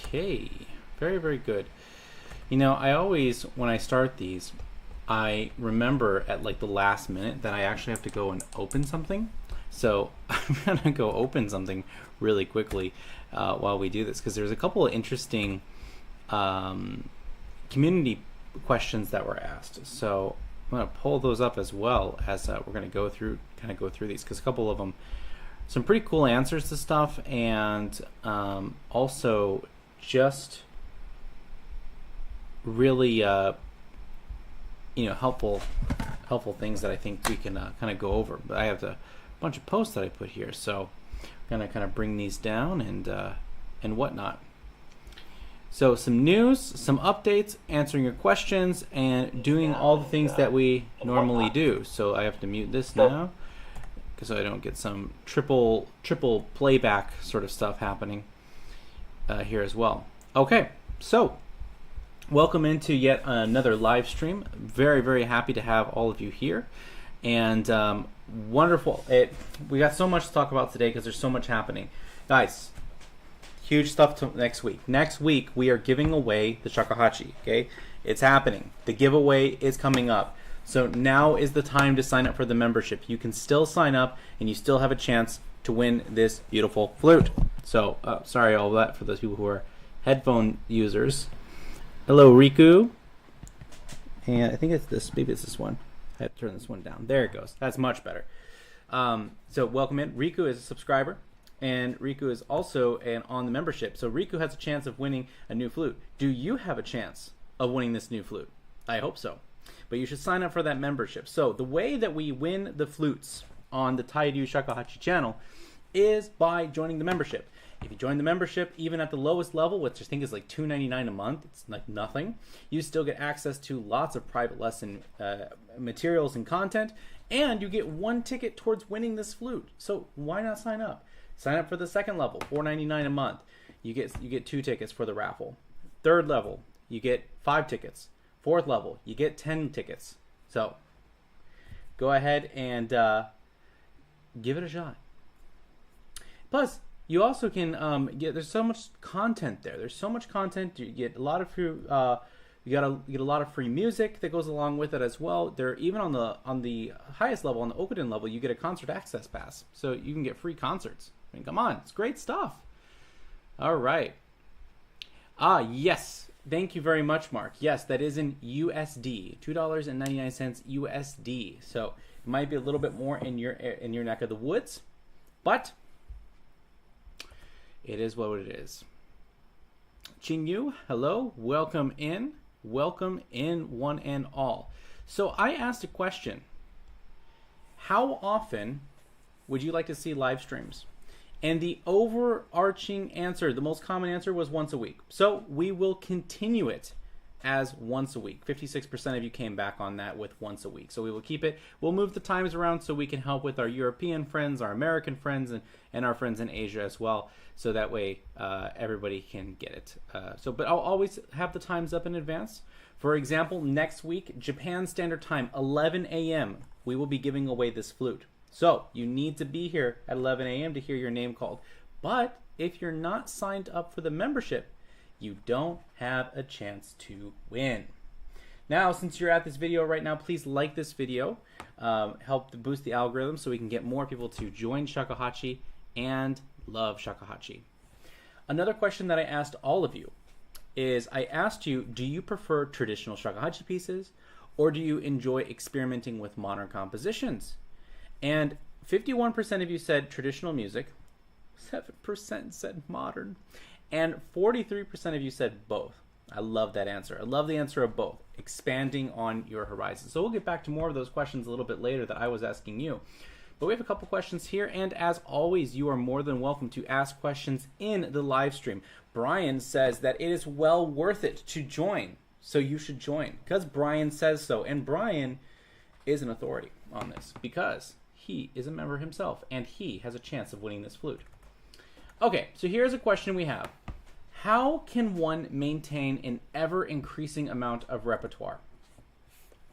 Okay, very, very good. You know, I always, when I start these, I remember at like the last minute that I actually have to go and open something. So I'm going to go open something really quickly while we do this, because there's a couple of interesting community questions that were asked. So I'm going to pull those up as well as we're going to go through these, because a couple of them, some pretty cool answers to stuff, and also just really helpful things that I think we can kind of go over. But I have a bunch of posts that I put here, so I'm gonna kind of bring these down and whatnot. So some news, some updates, answering your questions, and doing all the things that we normally do. So I have to mute this now, because I don't get some triple playback sort of stuff happening here as well. Okay, so welcome into yet another live stream. Very, very happy to have all of you here, and wonderful. We got so much to talk about today because there's so much happening, guys. Huge stuff next week. Next week we are giving away the shakuhachi. Okay, it's happening. The giveaway is coming up. So now is the time to sign up for the membership. You can still sign up, and you still have a chance to win this beautiful flute. So sorry all that for those people who are headphone users. Hello, Riku. And I think it's this. Maybe it's this one. I have to turn this one down. There it goes. That's much better. So welcome in. Riku is a subscriber, and Riku is also on the membership. So Riku has a chance of winning a new flute. Do you have a chance of winning this new flute? I hope so. But you should sign up for that membership. So the way that we win the flutes on the Taiyu Shakuhachi channel is by joining the membership. If you join the membership, even at the lowest level, which I think is like $2.99 a month, it's like nothing, you still get access to lots of private lesson materials and content, and you get one ticket towards winning this flute. So why not sign up? Sign up for the second level, $4.99 a month. You get 2 tickets for the raffle. Third level, you get 5 tickets. Fourth level, you get 10 tickets. So go ahead and give it a shot. Plus, you also can there's so much content there. There's so much content. You get a lot of free, you get a lot of free music that goes along with it as well. There, even on the highest level, on the Okuden level, you get a concert access pass, so you can get free concerts. I mean, come on, it's great stuff. All right. Yes. Thank you very much, Mark. Yes, that is in USD, $2.99 USD. So it might be a little bit more in your neck of the woods, but it is what it is. Chinyu, hello, welcome in, one and all. So I asked a question: how often would you like to see live streams? And the overarching answer, the most common answer, was once a week. So we will continue it as once a week. 56% of you came back on that with once a week. So we will keep it. We'll move the times around so we can help with our European friends, our American friends, and our friends in Asia as well. So that way everybody can get it. But I'll always have the times up in advance. For example, next week, Japan Standard Time, 11 a.m., we will be giving away this flute. So you need to be here at 11 a.m. to hear your name called. But if you're not signed up for the membership, you don't have a chance to win. Now, since you're at this video right now, please like this video. Help to boost the algorithm so we can get more people to join shakuhachi and love shakuhachi. Another question that I asked all of you is, I asked you, do you prefer traditional shakuhachi pieces, or do you enjoy experimenting with modern compositions? And 51% of you said traditional music, 7% said modern, and 43% of you said both. I love that answer. I love the answer of both, expanding on your horizon. So we'll get back to more of those questions a little bit later that I was asking you. But we have a couple questions here, and as always, you are more than welcome to ask questions in the live stream. Brian says that it is well worth it to join, so you should join, because Brian says so. And Brian is an authority on this, because he is a member himself, and he has a chance of winning this flute. Okay, so here's a question we have. How can one maintain an ever-increasing amount of repertoire?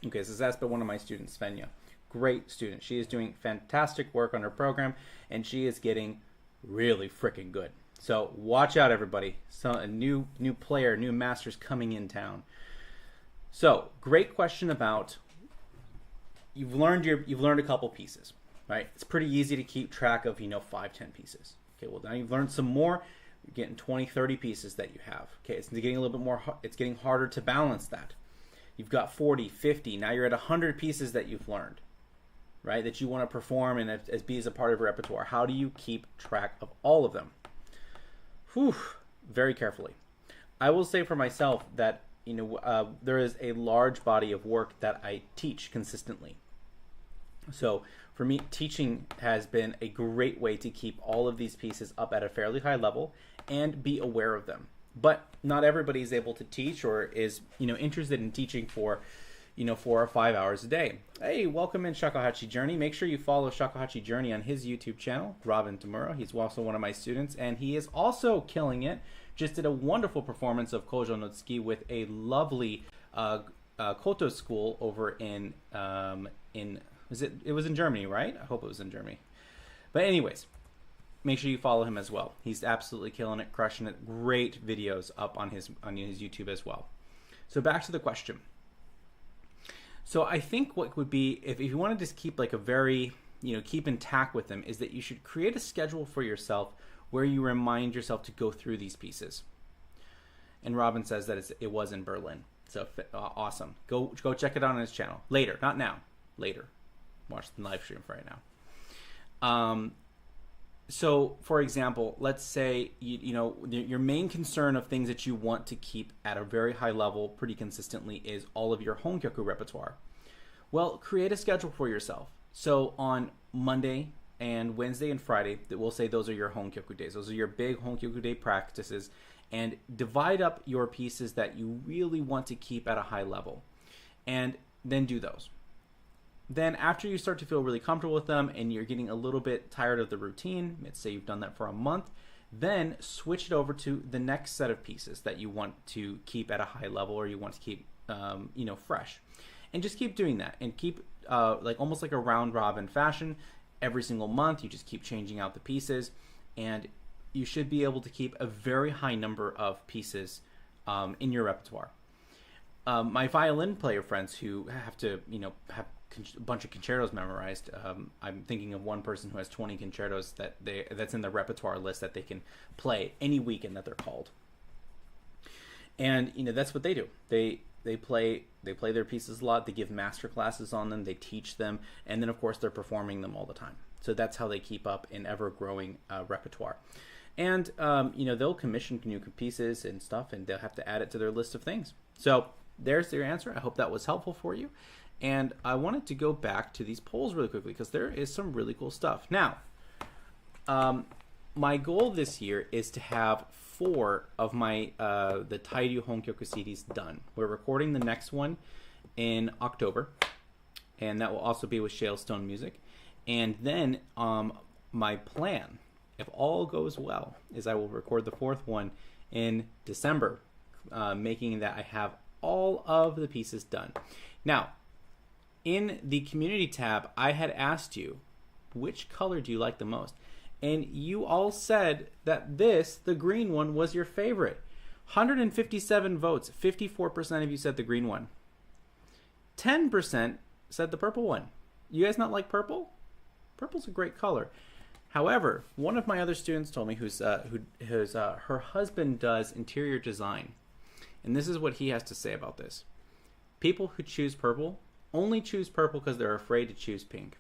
Okay, this is asked by one of my students, Svenja. Great student. She is doing fantastic work on her program, and she is getting really freaking good. So watch out, everybody. So a new player, new masters coming in town. So great question about you've learned a couple pieces, right? It's pretty easy to keep track of 5-10 pieces. Okay, well now you've learned some more. You're getting 20-30 pieces that you have. Okay, it's getting a little bit more. It's getting harder to balance that. You've got 40, 50. Now you're at 100 pieces that you've learned, right? That you want to perform and be as a part of your repertoire. How do you keep track of all of them? Whew, very carefully. I will say for myself that there is a large body of work that I teach consistently. So for me, teaching has been a great way to keep all of these pieces up at a fairly high level and be aware of them. But not everybody is able to teach or is interested in teaching for 4 or 5 hours a day. Hey, welcome in Shakuhachi Journey. Make sure you follow Shakuhachi Journey on his YouTube channel, Robin Tamura. He's also one of my students, and he is also killing it. Just did a wonderful performance of Kojo no Tsuki with a lovely koto school over in it was in Germany, right? I hope it was in Germany. But anyways, make sure you follow him as well. He's absolutely killing it, crushing it. Great videos up on his YouTube as well. So back to the question. So I think what would be, if you want to just keep like a very, keep intact with them, is that you should create a schedule for yourself where you remind yourself to go through these pieces. And Robin says that it was in Berlin. So awesome. Go check it out on his channel. Later, not now. Later. Watch the live stream for right now. So, for example, let's say your main concern of things that you want to keep at a very high level pretty consistently is all of your Honkyoku repertoire. Well, create a schedule for yourself. So on Monday and Wednesday and Friday, we'll say those are your Honkyoku days. Those are your big Honkyoku day practices, and divide up your pieces that you really want to keep at a high level, and then do those. Then after you start to feel really comfortable with them and you're getting a little bit tired of the routine, let's say you've done that for a month, then switch it over to the next set of pieces that you want to keep at a high level or you want to keep fresh. And just keep doing that and keep almost like a round robin fashion. Every single month you just keep changing out the pieces, and you should be able to keep a very high number of pieces in your repertoire. My violin player friends who have to have a bunch of concertos memorized. I'm thinking of one person who has 20 concertos that's in the repertoire list that they can play any weekend that they're called. And that's what they do. They play their pieces a lot. They give master classes on them. They teach them, and then of course they're performing them all the time. So that's how they keep up an ever-growing repertoire. And they'll commission new pieces and stuff, and they'll have to add it to their list of things. So there's your answer. I hope that was helpful for you. And I wanted to go back to these polls really quickly because there is some really cool stuff. Now, my goal this year is to have 4 of my the Tairyu Honkyoku CDs done. We're recording the next one in October, and that will also be with Shale Stone Music. And then my plan, if all goes well, is I will record the 4th one in December, making that I have all of the pieces done. Now, in the community tab, I had asked you, which color do you like the most? And you all said that the green one, was your favorite. 157 votes, 54% of you said the green one. 10% said the purple one. You guys not like purple? Purple's a great color. However, one of my other students told me her husband does interior design. And this is what he has to say about this. People who choose purple only choose purple because they're afraid to choose pink.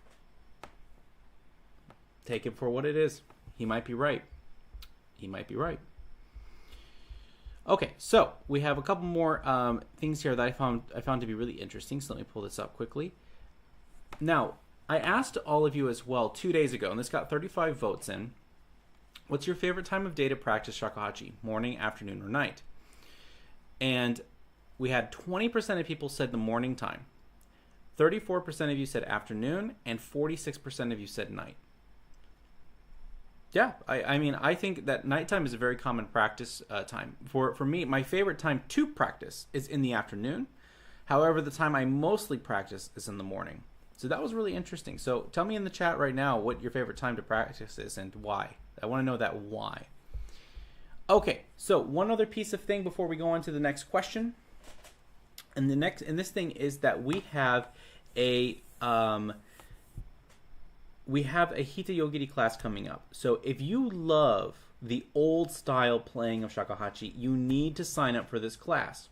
Take it for what it is. He might be right. He might be right. Okay, so we have a couple more things here that I found to be really interesting. So let me pull this up quickly. Now, I asked all of you as well 2 days ago, and this got 35 votes in. What's your favorite time of day to practice shakuhachi? Morning, afternoon, or night? And we had 20% of people said the morning time. 34% of you said afternoon, and 46% of you said night. Yeah, I mean, I think that nighttime is a very common practice time. For me, my favorite time to practice is in the afternoon. However, the time I mostly practice is in the morning. So that was really interesting. So tell me in the chat right now what your favorite time to practice is and why. I want to know that why. Okay, so one other piece of thing before we go on to the next question, and this thing is that a um, we have a Hita Yogiri class coming up. So if you love the old style playing of shakuhachi, you need to sign up for this class.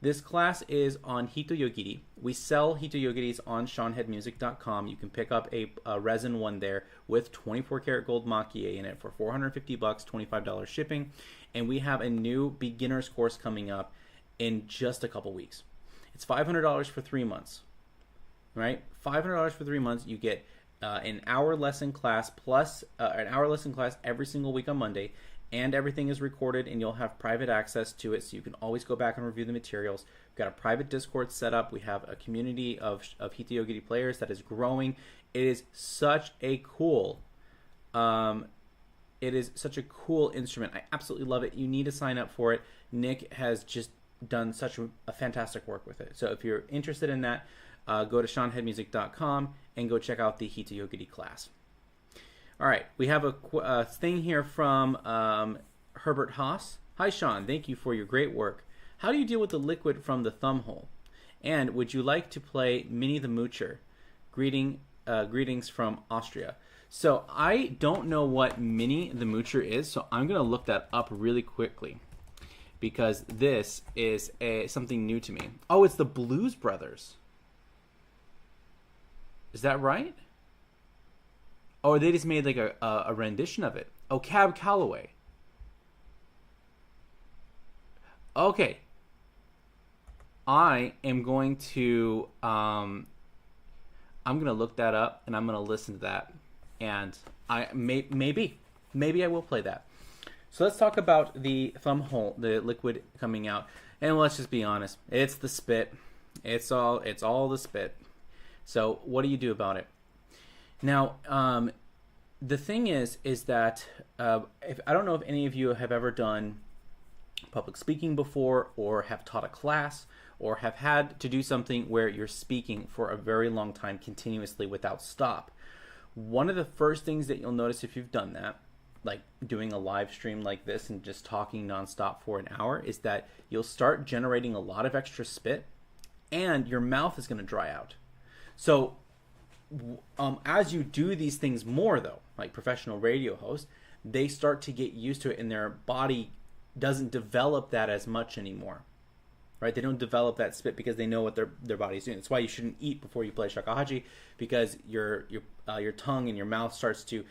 This class is on Hito Yogiri. We sell Hito Yogiris on SeanHeadMusic.com. You can pick up a resin one there with 24 karat gold makie in it for $450, $25 shipping. And we have a new beginner's course coming up in just a couple weeks. It's $500 for 3 months, right? $500 for 3 months. You get an hour lesson class plus an hour lesson class every single week on Monday. And everything is recorded, and you'll have private access to it, so you can always go back and review the materials. We've got a private Discord set up. We have a community of Hita Yogiri players that is growing. It is such a cool, instrument. I absolutely love it. You need to sign up for it. Nick has just done such a fantastic work with it. So if you're interested in that, go to SeanHeadMusic.com and go check out the Hita Yogiri class. All right, we have a thing here from Herbert Haas. Hi, Sean. Thank you for your great work. How do you deal with the liquid from the thumb hole? And would you like to play Minnie the Moocher? Greetings from Austria. So I don't know what Minnie the Moocher is, so I'm going to look that up really quickly because this is something new to me. Oh, it's the Blues Brothers. Is that right? Or they just made like a rendition of it. Oh, Cab Calloway. Okay. I am going to I'm gonna look that up and I'm gonna listen to that. And maybe I will play that. So let's talk about the thumb hole, the liquid coming out. And let's just be honest. It's the spit. It's all the spit. So what do you do about it? Now, the thing is that I don't know if any of you have ever done public speaking before, or have taught a class, or have had to do something where you're speaking for a very long time continuously without stop. One of the first things that you'll notice if you've done that, like doing a live stream like this and just talking nonstop for an hour, is that you'll start generating a lot of extra spit, and your mouth is going to dry out. So as you do these things more, though, like professional radio hosts, they start to get used to it, and their body doesn't develop that as much anymore, right? They don't develop that spit because they know what their body's doing. That's why you shouldn't eat before you play shakuhachi, because your tongue and your mouth starts to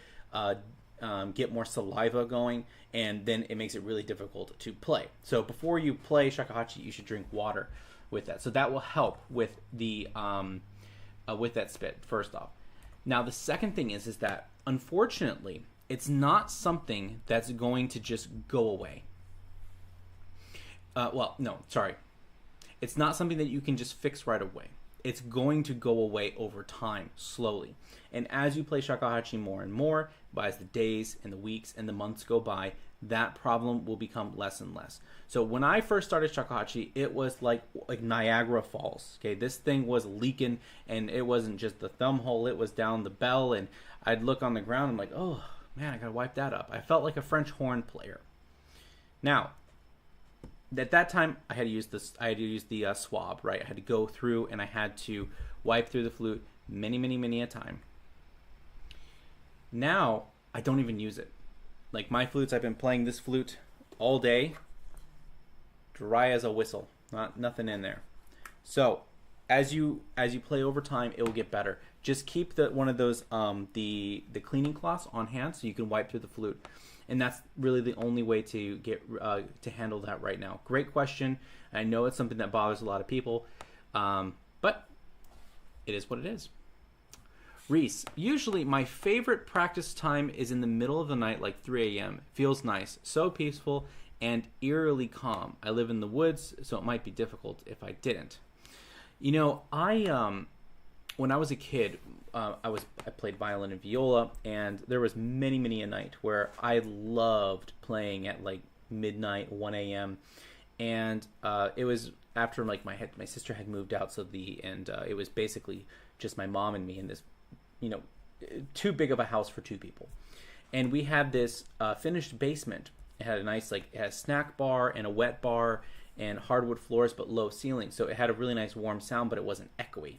get more saliva going, and then it makes it really difficult to play. So before you play shakuhachi, you should drink water with that. So that will help with the with that spit, first off. Now, the second thing is that, unfortunately, it's not something that's going to just go away. It's not something that you can just fix right away. It's going to go away over time, slowly. And as you play shakuhachi more and more, as the days and the weeks and the months go by, that problem will become less and less. So when I first started shakuhachi, it was like Niagara Falls. Okay, this thing was leaking, and it wasn't just the thumb hole; it was down the bell. And I'd look on the ground, I'm like, oh man, I gotta wipe that up. I felt like a French horn player. Now, at that time, I had to use the swab, right? I had to go through and I had to wipe through the flute many a time. Now I don't even use it. Like my flutes, I've been playing this flute all day, dry as a whistle, nothing in there. So as you play over time, it will get better. Just keep one of those the cleaning cloths on hand so you can wipe through the flute, and that's really the only way to get to handle that right now. Great question. I know it's something that bothers a lot of people, but it is what it is. Reese, usually my favorite practice time is in the middle of the night, like 3 a.m. Feels nice, so peaceful and eerily calm. I live in the woods, so it might be difficult if I didn't. You know, when I was a kid, I played violin and viola, and there was many a night where I loved playing at like midnight, 1 a.m. And it was after like my sister had moved out, it was basically just my mom and me in this, too big of a house for two people. And we had this finished basement It had a nice, like, it had a snack bar and a wet bar and hardwood floors but low ceilings. So it had a really nice warm sound, but it wasn't echoey.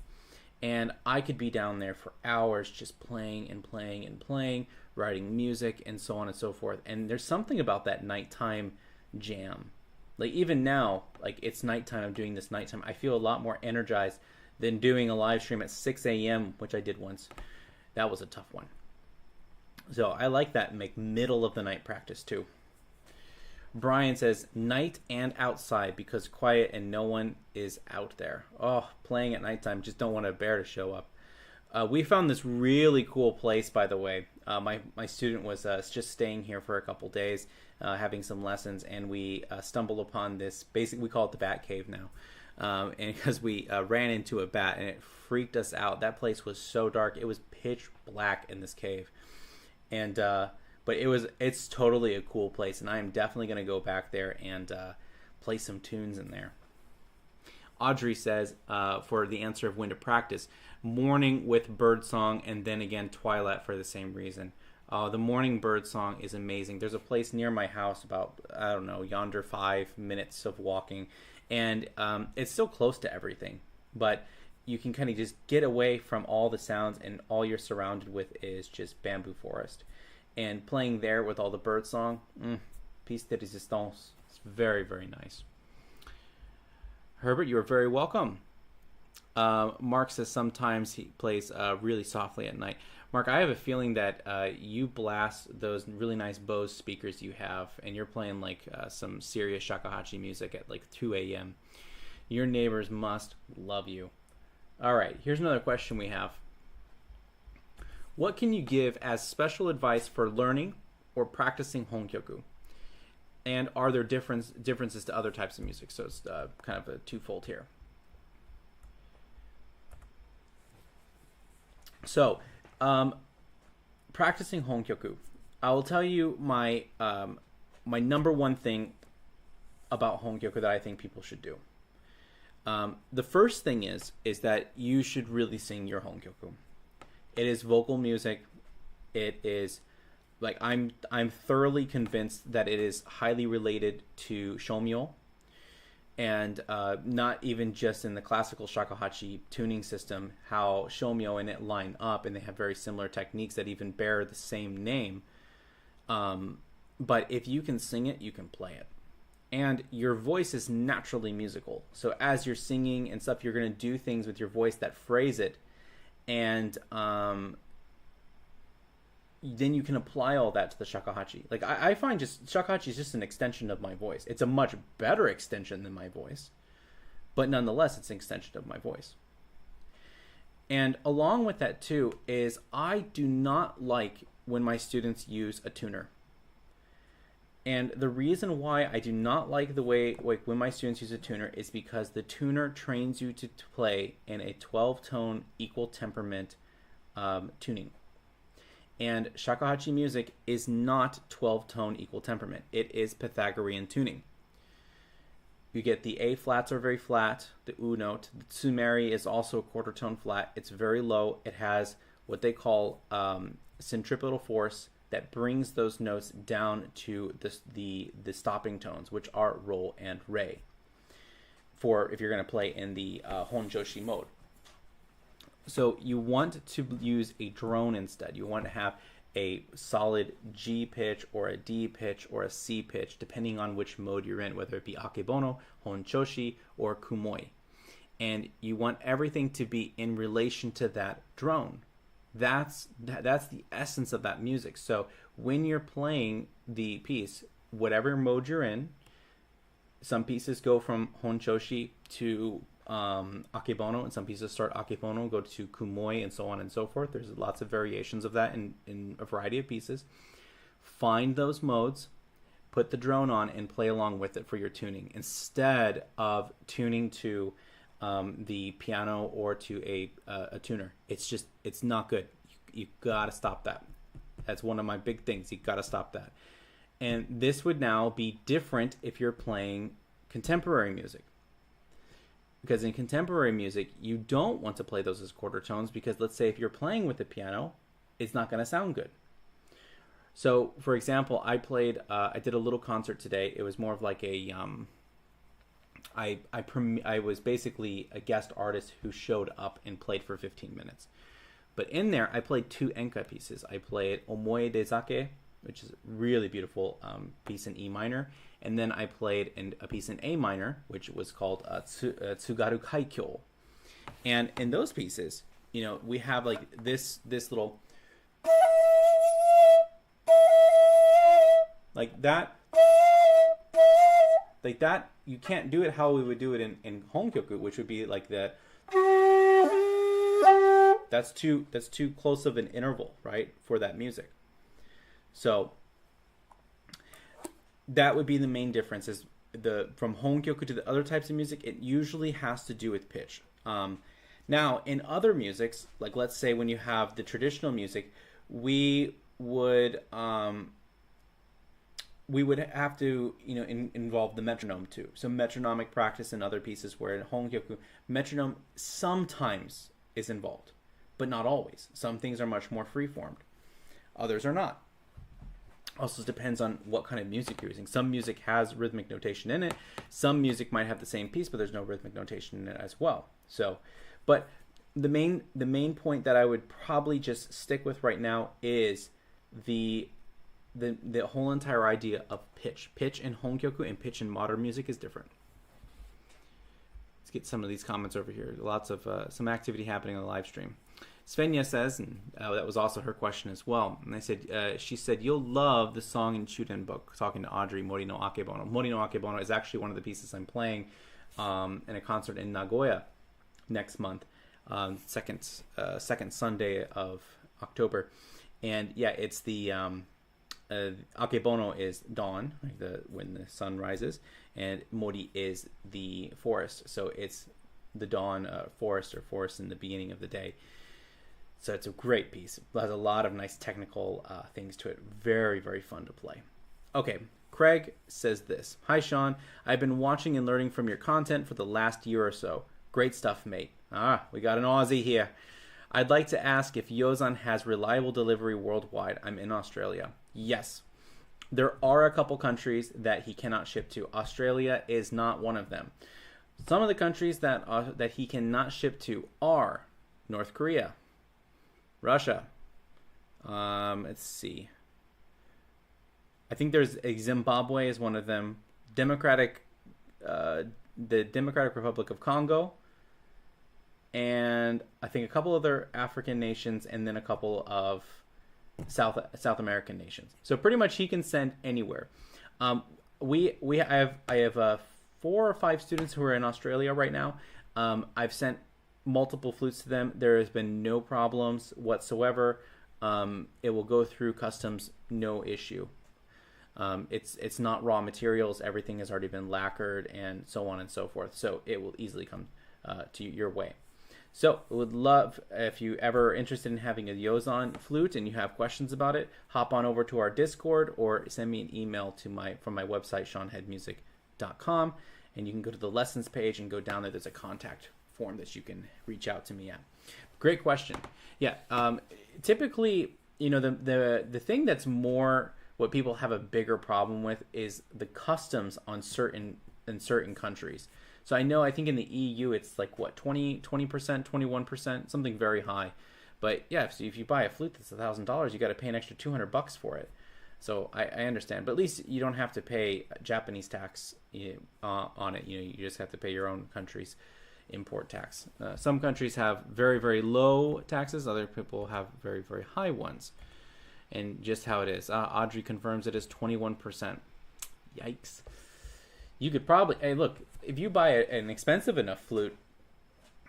And I could be down there for hours just playing and playing and playing, writing music and so on and so forth. And there's something about that nighttime jam. Like even now, like it's nighttime, I'm doing this nighttime, I feel a lot more energized than doing a live stream at 6 a.m., which I did once. That was a tough one. So I like that middle of the night practice too. Brian says night and outside because quiet and no one is out there. Oh, playing at nighttime, just don't want a bear to show up. We found this really cool place, by the way. My student was just staying here for a couple days, having some lessons, and we stumbled upon this. Basically, we call it the Bat Cave now, and because we ran into a bat and it freaked us out. That place was so dark; it was pitch black in this cave, and but it's totally a cool place, and I am definitely going to go back there and play some tunes in there. Audrey says, for the answer of when to practice, morning with birdsong and then again twilight for the same reason. The morning birdsong is amazing. There's a place near my house about, I don't know, yonder 5 minutes of walking, and it's still close to everything, but you can kind of just get away from all the sounds, and all you're surrounded with is just bamboo forest. And playing there with all the birdsong, piece de resistance. It's very, very nice. Herbert, you are very welcome. Mark says sometimes he plays really softly at night. Mark, I have a feeling that you blast those really nice Bose speakers you have, and you're playing like some serious shakuhachi music at like 2 a.m. Your neighbors must love you. All right, here's another question we have. What can you give as special advice for learning or practicing honkyoku? And are there differences to other types of music? So it's kind of a twofold here. So, practicing honkyoku. I will tell you my my number one thing about honkyoku that I think people should do. The first thing is that you should really sing your honkyoku. It is vocal music. It is like I'm thoroughly convinced that it is highly related to shomyo, and not even just in the classical shakuhachi tuning system, how shomyo and it line up, and they have very similar techniques that even bear the same name. But if you can sing it, you can play it. And your voice is naturally musical. So as you're singing and stuff, you're going to do things with your voice that phrase it, and then you can apply all that to the shakuhachi. Like I find just shakuhachi is just an extension of my voice. It's a much better extension than my voice, but nonetheless, it's an extension of my voice. And along with that too is I do not like when my students use a tuner. And the reason why I do not like the way when my students use a tuner is because the tuner trains you to play in a 12-tone equal temperament tuning. And shakuhachi music is not 12-tone equal temperament. It is Pythagorean tuning. You get the A flats are very flat, the U note. The tsumeri is also a quarter tone flat. It's very low. It has what they call centripetal force that brings those notes down to the stopping tones, which are ro and re, for if you're going to play in the honjoshi mode. So you want to use a drone instead. You want to have a solid G pitch or a D pitch or a C pitch, depending on which mode you're in, whether it be akebono, honchoshi, or kumoi. And you want everything to be in relation to that drone. That's the essence of that music. So when you're playing the piece, whatever mode you're in, some pieces go from honchoshi to akebono, and some pieces start akebono, go to kumoi, and so on and so forth. There's lots of variations of that in a variety of pieces. Find those modes, put the drone on, and play along with it for your tuning, instead of tuning to the piano or to a tuner. It's not good. You gotta stop that. That's one of my big things. You gotta stop that. And this would now be different if you're playing contemporary music. Because in contemporary music, you don't want to play those as quarter tones, because let's say if you're playing with the piano, it's not going to sound good. So, for example, I did a little concert today. It was more of like a, I was basically a guest artist who showed up and played for 15 minutes. But in there, I played two enka pieces. I played Omoe de Sake, which is a really beautiful piece in E minor. And then I played a piece in A minor, which was called Tsugaru Kaikyo. And in those pieces, we have like this little... Like that, you can't do it how we would do it in Honkyoku, which would be like the. That's too close of an interval, right, for that music. So that would be the main difference. Is from Honkyoku to the other types of music, it usually has to do with pitch. Now, in other musics, like let's say when you have the traditional music, we would have to, involve the metronome too. So metronomic practice in other pieces where in Honkyoku, metronome sometimes is involved, but not always. Some things are much more free-formed. Others are not. Also depends on what kind of music you're using. Some music has rhythmic notation in it. Some music might have the same piece, but there's no rhythmic notation in it as well. So, but the main point that I would probably just stick with right now is the whole entire idea of pitch. Pitch in Honkyoku and pitch in modern music is different. Let's get some of these comments over here. Lots of some activity happening on the live stream. Svenja says, and that was also her question as well. And she said, you'll love the song in Chuden book, talking to Audrey, Mori no Akebono. Mori no Akebono is actually one of the pieces I'm playing in a concert in Nagoya next month, second Sunday of October. And yeah, it's the Akebono is dawn, like when the sun rises, and Mori is the forest. So it's the dawn forest in the beginning of the day. So it's a great piece. It has a lot of nice technical things to it. Very, very fun to play. Okay, Craig says this. Hi, Sean. I've been watching and learning from your content for the last year or so. Great stuff, mate. We got an Aussie here. I'd like to ask if Yozan has reliable delivery worldwide. I'm in Australia. Yes. There are a couple countries that he cannot ship to. Australia is not one of them. Some of the countries that he cannot ship to are North Korea, Russia. Let's see. I think there's Zimbabwe is one of them. The Democratic Republic of Congo, and I think a couple other African nations, and then a couple of South American nations. So pretty much he can send anywhere. I have 4 or 5 students who are in Australia right now. I've sent multiple flutes to them. There has been no problems whatsoever. It will go through customs, no issue. It's not raw materials. Everything has already been lacquered and so on and so forth. So it will easily come to your way. So I would love, if you ever interested in having a Yozan flute and you have questions about it, hop on over to our Discord or send me an email from my website, seanheadmusic.com, and you can go to the lessons page and go down there. There's a contact form that you can reach out to me at. Great question. Yeah, typically, the thing that's more what people have a bigger problem with is the customs in certain countries. So I think in the EU it's like what 20%, 21%, something very high. But yeah, so if you buy a flute that's $1,000, you got to pay an extra $200 for it. So I understand, but at least you don't have to pay Japanese tax on it. You just have to pay your own country's import tax. Some countries have very, very low taxes. Other people have very, very high ones. And just how it is. Audrey confirms it is 21%. Yikes. You could probably... Hey, look, if you buy an expensive enough flute,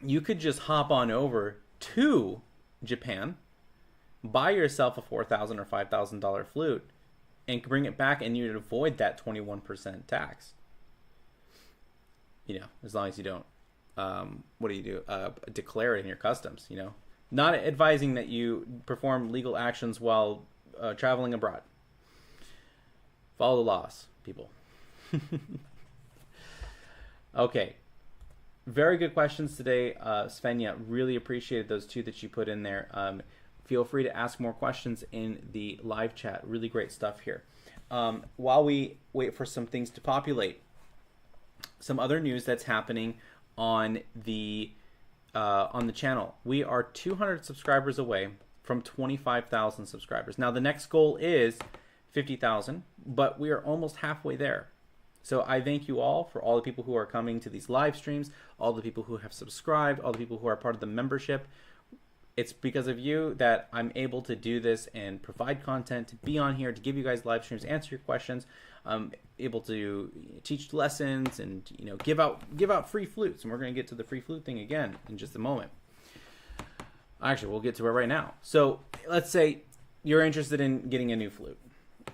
you could just hop on over to Japan, buy yourself a $4,000 or $5,000 flute, and bring it back, and you'd avoid that 21% tax. As long as you don't... what do you do? Declare it in your customs, Not advising that you perform legal actions while traveling abroad. Follow the laws, people. Okay. Very good questions today, Svenja. Really appreciated those 2 that you put in there. feel free to ask more questions in the live chat. Really great stuff here. While we wait for some things to populate, some other news that's happening on the channel. We are 200 subscribers away from 25,000 subscribers. Now the next goal is 50,000, but we are almost halfway there. So I thank you all for all the people who are coming to these live streams, all the people who have subscribed, all the people who are part of the membership. It's because of you that I'm able to do this and provide content, to be on here, to give you guys live streams, answer your questions. I'm able to teach lessons and give out free flutes. And we're going to get to the free flute thing again in just a moment. Actually, we'll get to it right now. So let's say you're interested in getting a new flute,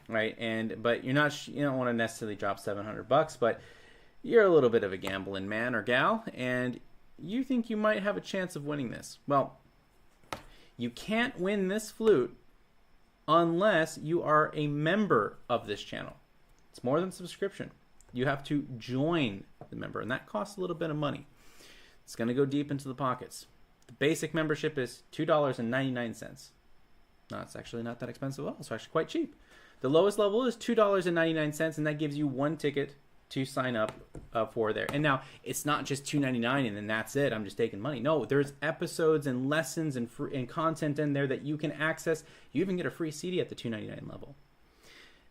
right? But you don't want to necessarily drop $700, but you're a little bit of a gambling man or gal, and you think you might have a chance of winning this. Well, you can't win this flute unless you are a member of this channel. It's more than subscription. You have to join the member, and that costs a little bit of money. It's going to go deep into the pockets. The basic membership is $2.99. No, it's actually not that expensive at all. It's actually quite cheap. The lowest level is $2.99, and that gives you one ticket to sign up for there. And now it's not just $2.99 and then that's it. I'm just taking money. No, there's episodes and lessons and content in there that you can access. You even get a free CD at the $2.99 level.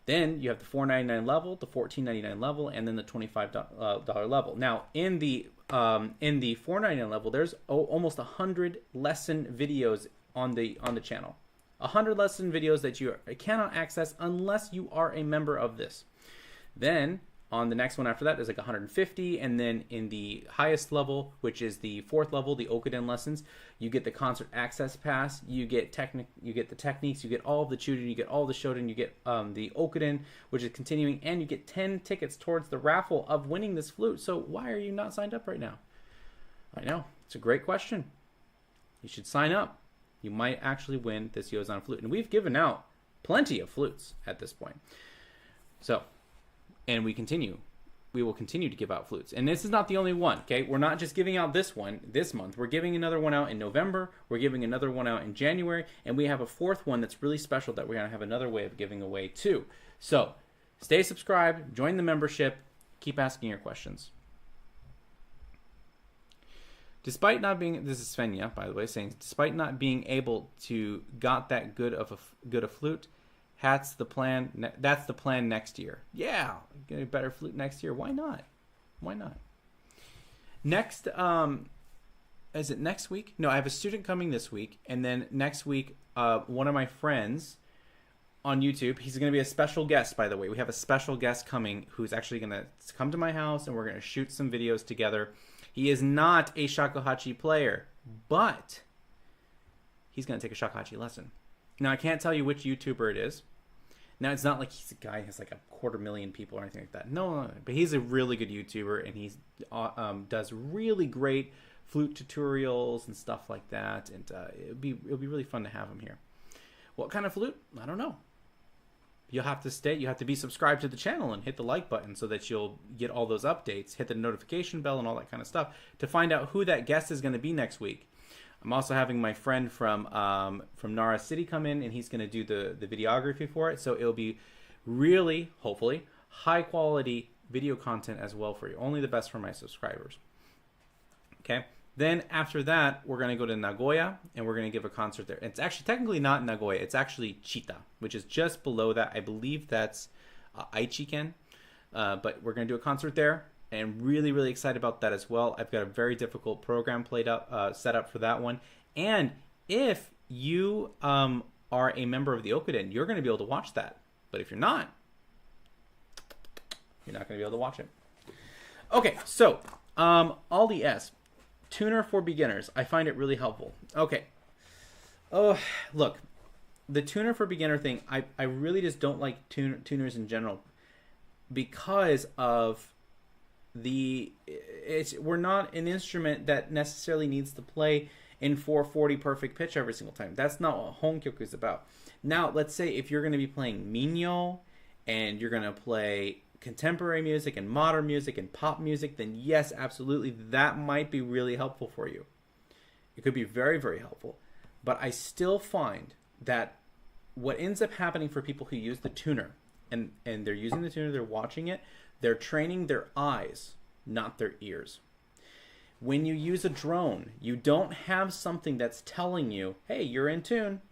Then you have the $4.99 level, the $14.99 level, and then the $25 level. Now in the $4.99 level, there's almost 100 lesson videos on the channel. 100 lesson videos that you cannot access unless you are a member of this. Then on the next one after that, there's like 150, and then in the highest level, which is the 4th level, the Okuden lessons, you get the concert access pass, you get the techniques, you get all of the Chuden, you get all the Shoden, you get the Okuden, which is continuing, and you get 10 tickets towards the raffle of winning this flute. So why are you not signed up right now? I know, it's a great question. You should sign up. You might actually win this Yozan flute, and we've given out plenty of flutes at this point. So. And we will continue to give out flutes. And this is not the only one, okay? We're not just giving out this one this month. We're giving another one out in November. We're giving another one out in January. And we have a 4th one that's really special that we're going to have another way of giving away too. So stay subscribed, join the membership, keep asking your questions. Despite not being, this is Svenja, by the way, saying, despite not being able to got that good a flute, that's the plan. That's the plan next year. Yeah, get a better flute next year. Why not? Why not? Next, is it next week? No, I have a student coming this week, and then next week, one of my friends on YouTube. He's going to be a special guest, by the way. We have a special guest coming who's actually going to come to my house, and we're going to shoot some videos together. He is not a shakuhachi player, but he's going to take a shakuhachi lesson. Now, I can't tell you which YouTuber it is. Now, it's not like he's a guy who has like 250,000 people or anything like that. No, but he's a really good YouTuber, and he does really great flute tutorials and stuff like that. And it'll be really fun to have him here. What kind of flute? I don't know. You'll have to be subscribed to the channel and hit the like button so that you'll get all those updates, hit the notification bell and all that kind of stuff to find out who that guest is going to be next week. I'm also having my friend from Nara City come in, and he's going to do the videography for it. So it'll be really, hopefully, high quality video content as well for you. Only the best for my subscribers. Okay. Then after that, we're going to go to Nagoya, and we're going to give a concert there. It's actually technically not Nagoya. It's actually Chita, which is just below that. I believe that's Aichiken. But we're going to do a concert there. And really, really excited about that as well. I've got a very difficult program set up for that one. And if you are a member of the Okuden, you're going to be able to watch that. But if you're not, you're not going to be able to watch it. Okay, so Aldi S, tuner for beginners. I find it really helpful. Okay. Oh, look, the tuner for beginner thing, I really just don't like tuners in general because of we're not an instrument that necessarily needs to play in 440 perfect pitch every single time. That's not what Honkyoku is about. Now, let's say if you're going to be playing minyo and you're going to play contemporary music and modern music and pop music, then yes, absolutely, that might be really helpful for you. It could be very, very helpful. But I still find that what ends up happening for people who use the tuner, and they're using the tuner, they're watching it, they're training their eyes, not their ears. When you use a drone, you don't have something that's telling you, hey, you're in tune.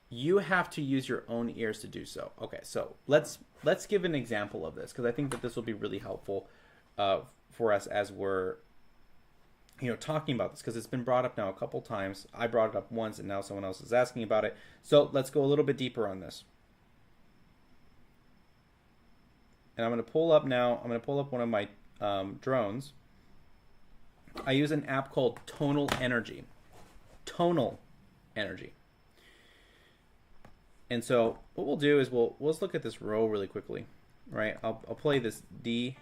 You have to use your own ears to do so. Okay, so let's give an example of this, because I think that this will be really helpful for us as we're talking about this, because it's been brought up now a couple times. I brought it up once, and now someone else is asking about it. So let's go a little bit deeper on this. And I'm going to pull up now. I'm going to pull up one of my drones. I use an app called Tonal Energy. Tonal Energy. And so what we'll do is let's look at this row really quickly, right? I'll play this D.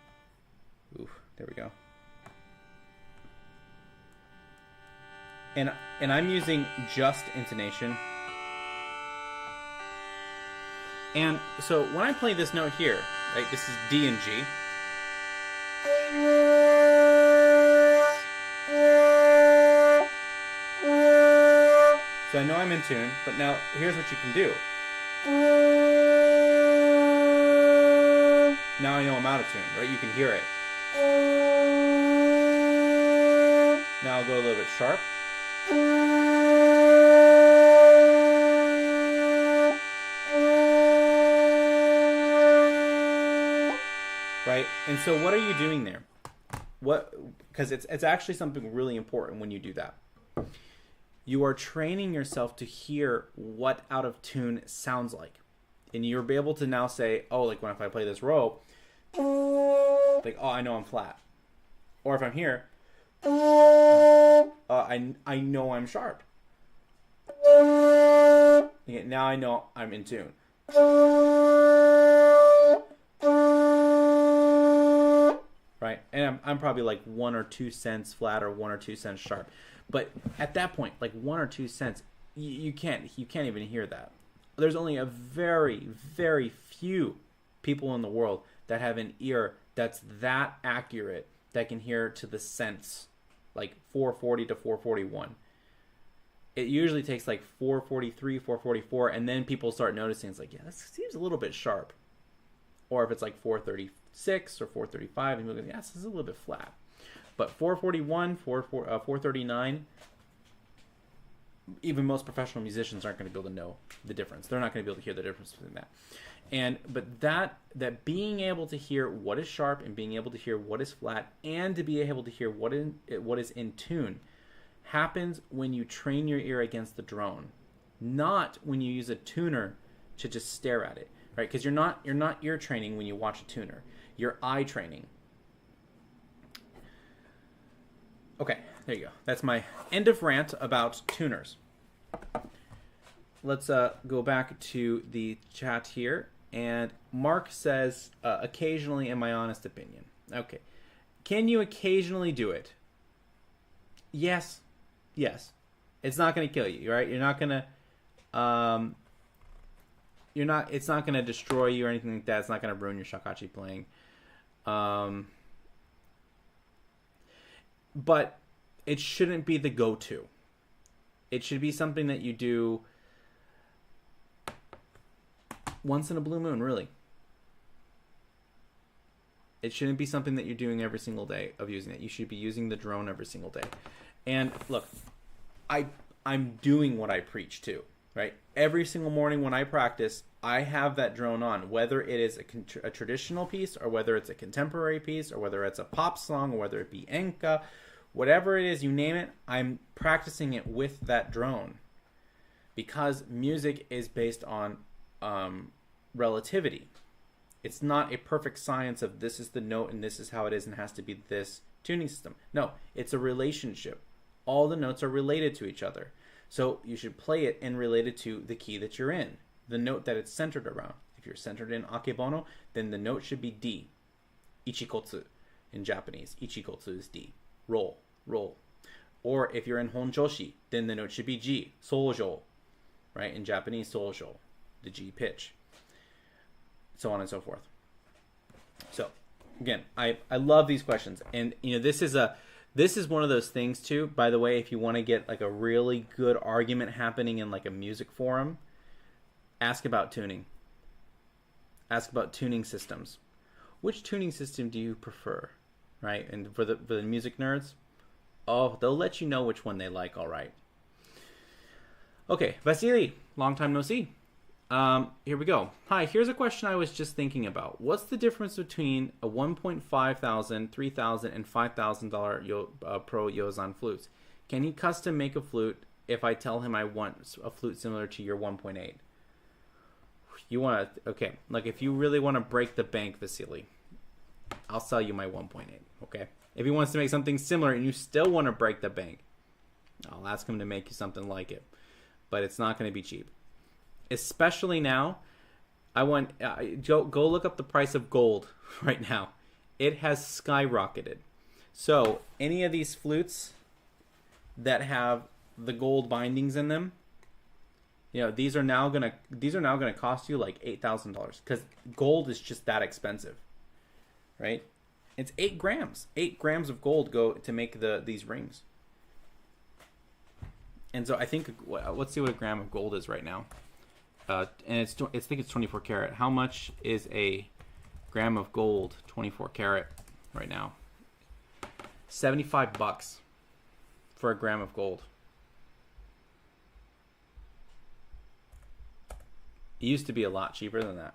Ooh, there we go. And I'm using just intonation. And so when I play this note here, right, this is D and G. So I know I'm in tune, but now here's what you can do. Now I know I'm out of tune, right? You can hear it. Now I'll go a little bit sharp. Right? And so what are you doing there? Because it's actually something really important when you do that. You are training yourself to hear what out of tune sounds like. And you'll be able to now say, oh, like if I play this row, like, oh, I know I'm flat. Or if I'm here, I know I'm sharp. Okay, now I know I'm in tune. Right? And I'm probably like 1 or 2 cents flat or 1 or 2 cents sharp. But at that point, like 1 or 2 cents, you can't even hear that. There's only a very, very few people in the world that have an ear that's that accurate that can hear to the cents, like 440 to 441. It usually takes like 443, 444, and then people start noticing it's like, yeah, this seems a little bit sharp. Or if it's like 436 or 435, and you're like, yeah, this is a little bit flat. But 441, 439, even most professional musicians aren't going to be able to know the difference. They're not going to be able to hear the difference between that. But that being able to hear what is sharp and being able to hear what is flat and to be able to hear what is in tune happens when you train your ear against the drone, not when you use a tuner to just stare at it, right? Because you're not ear training when you watch a tuner. You're eye training. Okay, there you go. That's my end of rant about tuners. Let's go back to the chat here. And Mark says, occasionally, in my honest opinion. Okay. Can you occasionally do it? Yes. Yes. It's not going to kill you, right? You're not going to... it's not going to destroy you or anything like that. It's not going to ruin your shakuhachi playing. But it shouldn't be the go-to. It should be something that you do once in a blue moon, really. It shouldn't be something that you're doing every single day of using it. You should be using the drone every single day. And look, I'm doing what I preach too, right? Every single morning when I practice, I have that drone on, whether it is a traditional piece or whether it's a contemporary piece or whether it's a pop song or whether it be enka, whatever it is, you name it, I'm practicing it with that drone because music is based on relativity. It's not a perfect science of this is the note and this is how it is and has to be this tuning system. No, it's a relationship. All the notes are related to each other. So you should play it and relate it to the key that you're in, the note that it's centered around. If you're centered in akebono, then the note should be D. Ichikotsu in Japanese. Ichikotsu is D. Roll, roll. Or if you're in honjoshi, then the note should be G. Soujou, right? In Japanese, soujou, the G pitch. So on and so forth. So again, I love these questions, and this is This is one of those things too, by the way, if you want to get like a really good argument happening in like a music forum, ask about tuning. Ask about tuning systems. Which tuning system do you prefer? Right? And for the music nerds, oh, they'll let you know which one they like, all right. Okay, Vasily, long time no see. Here we go. Hi, here's a question I was just thinking about. What's the difference between a $1.5 thousand, $3,000, and $5,000 Pro Yozan flutes? Can he custom make a flute if I tell him I want a flute similar to your 1.8? You want to, okay, like if you really want to break the bank, Vasily, I'll sell you my 1.8, okay? If he wants to make something similar and you still want to break the bank, I'll ask him to make you something like it. But it's not going to be cheap. Especially now, I want go look up the price of gold right now. It has skyrocketed. So any of these flutes that have the gold bindings in them, you know, these are now gonna cost you like $8,000 because gold is just that expensive, right? It's 8 grams. 8 grams of gold go to make these rings. And so I think let's see what a gram of gold is right now. And I think it's 24 karat. How much is a gram of gold, 24 karat, right now? $75 for a gram of gold. It used to be a lot cheaper than that.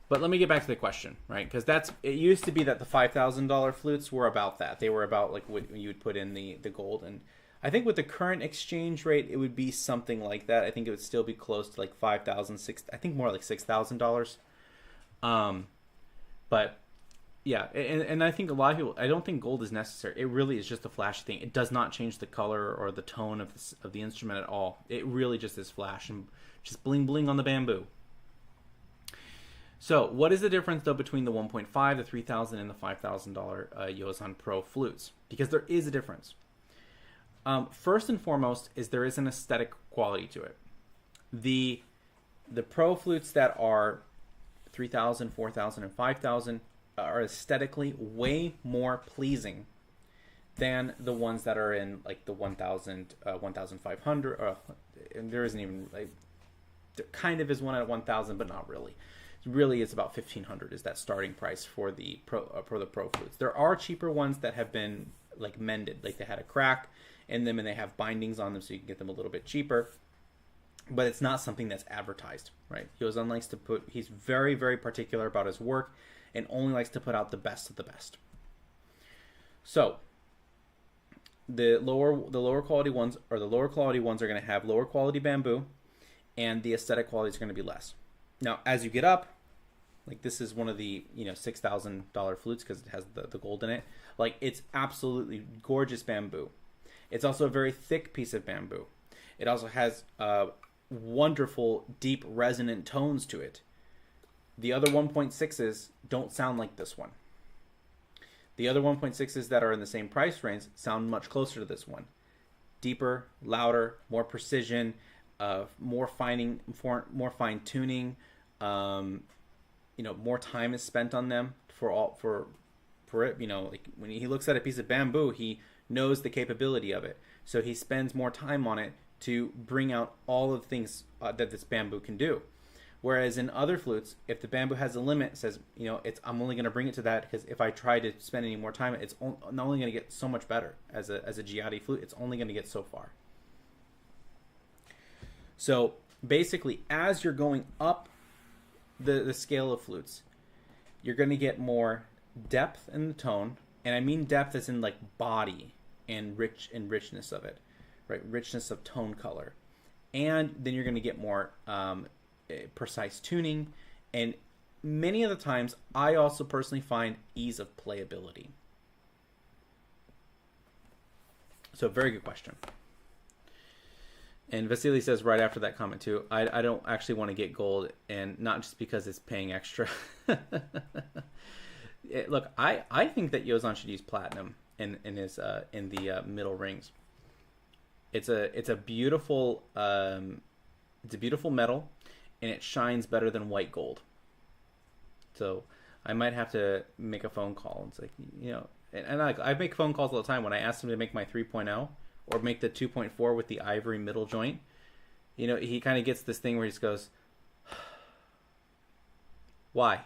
But let me get back to the question, right? Because it used to be that the $5,000 flutes were about that. They were about like what you would put in the gold. And I think with the current exchange rate, it would be something like that. I think it would still be close to like $5,000, I think more like $6,000. But yeah, and I think a lot of people, I don't think gold is necessary. It really is just a flash thing. It does not change the color or the tone of the instrument at all. It really just is flash and just bling bling on the bamboo. So what is the difference though between the 1.5, the 3,000, and the $5,000 Yozan Pro flutes? Because there is a difference. First and foremost is there is an aesthetic quality to it. The Pro flutes that are 3,000, 4,000, and 5,000 are aesthetically way more pleasing than the ones that are in like the 1,000, 1,500. And there isn't even like, there kind of is one at 1,000, but not really. Really, it's about 1,500 is that starting price for the Pro flutes. There are cheaper ones that have been like mended, like they had a crack in them and they have bindings on them, so you can get them a little bit cheaper. But it's not something that's advertised, right? Yozan likes to he's very, very particular about his work and only likes to put out the best of the best. So the lower quality ones are going to have lower quality bamboo, and the aesthetic quality is going to be less. Now, as you get up, like this is one of the $6,000 flutes because it has the gold in it. Like it's absolutely gorgeous bamboo. It's also a very thick piece of bamboo. It also has wonderful, deep, resonant tones to it. The other 1.6s don't sound like this one. The other 1.6s that are in the same price range sound much closer to this one. Deeper, louder, more precision, more fine tuning. More time is spent on them for it. Like when he looks at a piece of bamboo, he knows the capability of it, so he spends more time on it to bring out all of the things that this bamboo can do. Whereas in other flutes, if the bamboo has a limit, it says, I'm only going to bring it to that because if I try to spend any more time, it's not only going to get so much better as a Giatti flute. It's only going to get so far. So basically, as you're going up the scale of flutes, you're going to get more depth in the tone, and I mean depth as in like body and richness of it, right? Richness of tone color, and then you're going to get more precise tuning, and many of the times I also personally find ease of playability. So very good question. And Vasily says right after that comment too, I don't actually want to get gold, and not just because it's paying extra. Look, I think that Yozan should use platinum in the middle rings. It's a beautiful metal, and it shines better than white gold. So I might have to make a phone call and say, and I make phone calls all the time when I ask him to make my 3.0 or make the 2.4 with the ivory middle joint. You know, he kind of gets this thing where he just goes, why?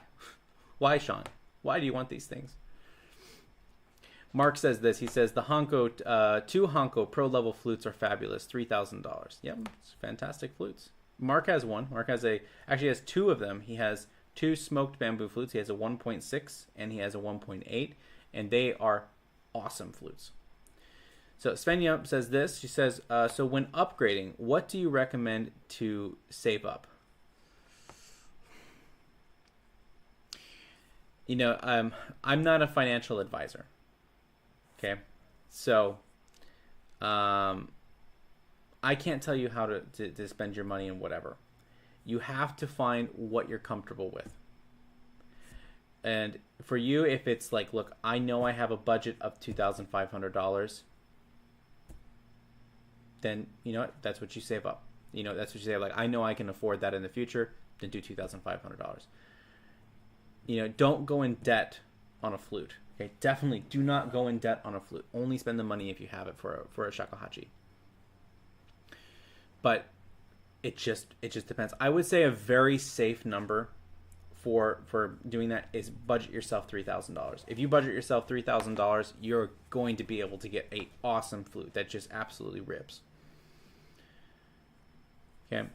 Why, Sean? Why do you want these things? Mark says this. He says the Honko, 2 Honko pro level flutes are fabulous. $3,000. Yep, it's fantastic flutes. Mark has one. Mark actually has 2 of them. He has 2 smoked bamboo flutes. He has a 1.6 and he has a 1.8, and they are awesome flutes. So Svenja says this. She says, so when upgrading, what do you recommend to save up? You know, I'm not a financial advisor. Okay, so I can't tell you how to spend your money and whatever. You have to find what you're comfortable with. And for you, if it's like, look, I know I have a budget of $2,500, then you know what? That's what you save up. You know, that's what you say. Like, I know I can afford that in the future. Then do $2,500. You know, don't go in debt on a flute. Okay, definitely do not go in debt on a flute. Only spend the money if you have it for a shakuhachi. But it just depends. I would say a very safe number for doing that is budget yourself $3,000. If you budget yourself $3,000, you're going to be able to get an awesome flute that just absolutely rips. Okay.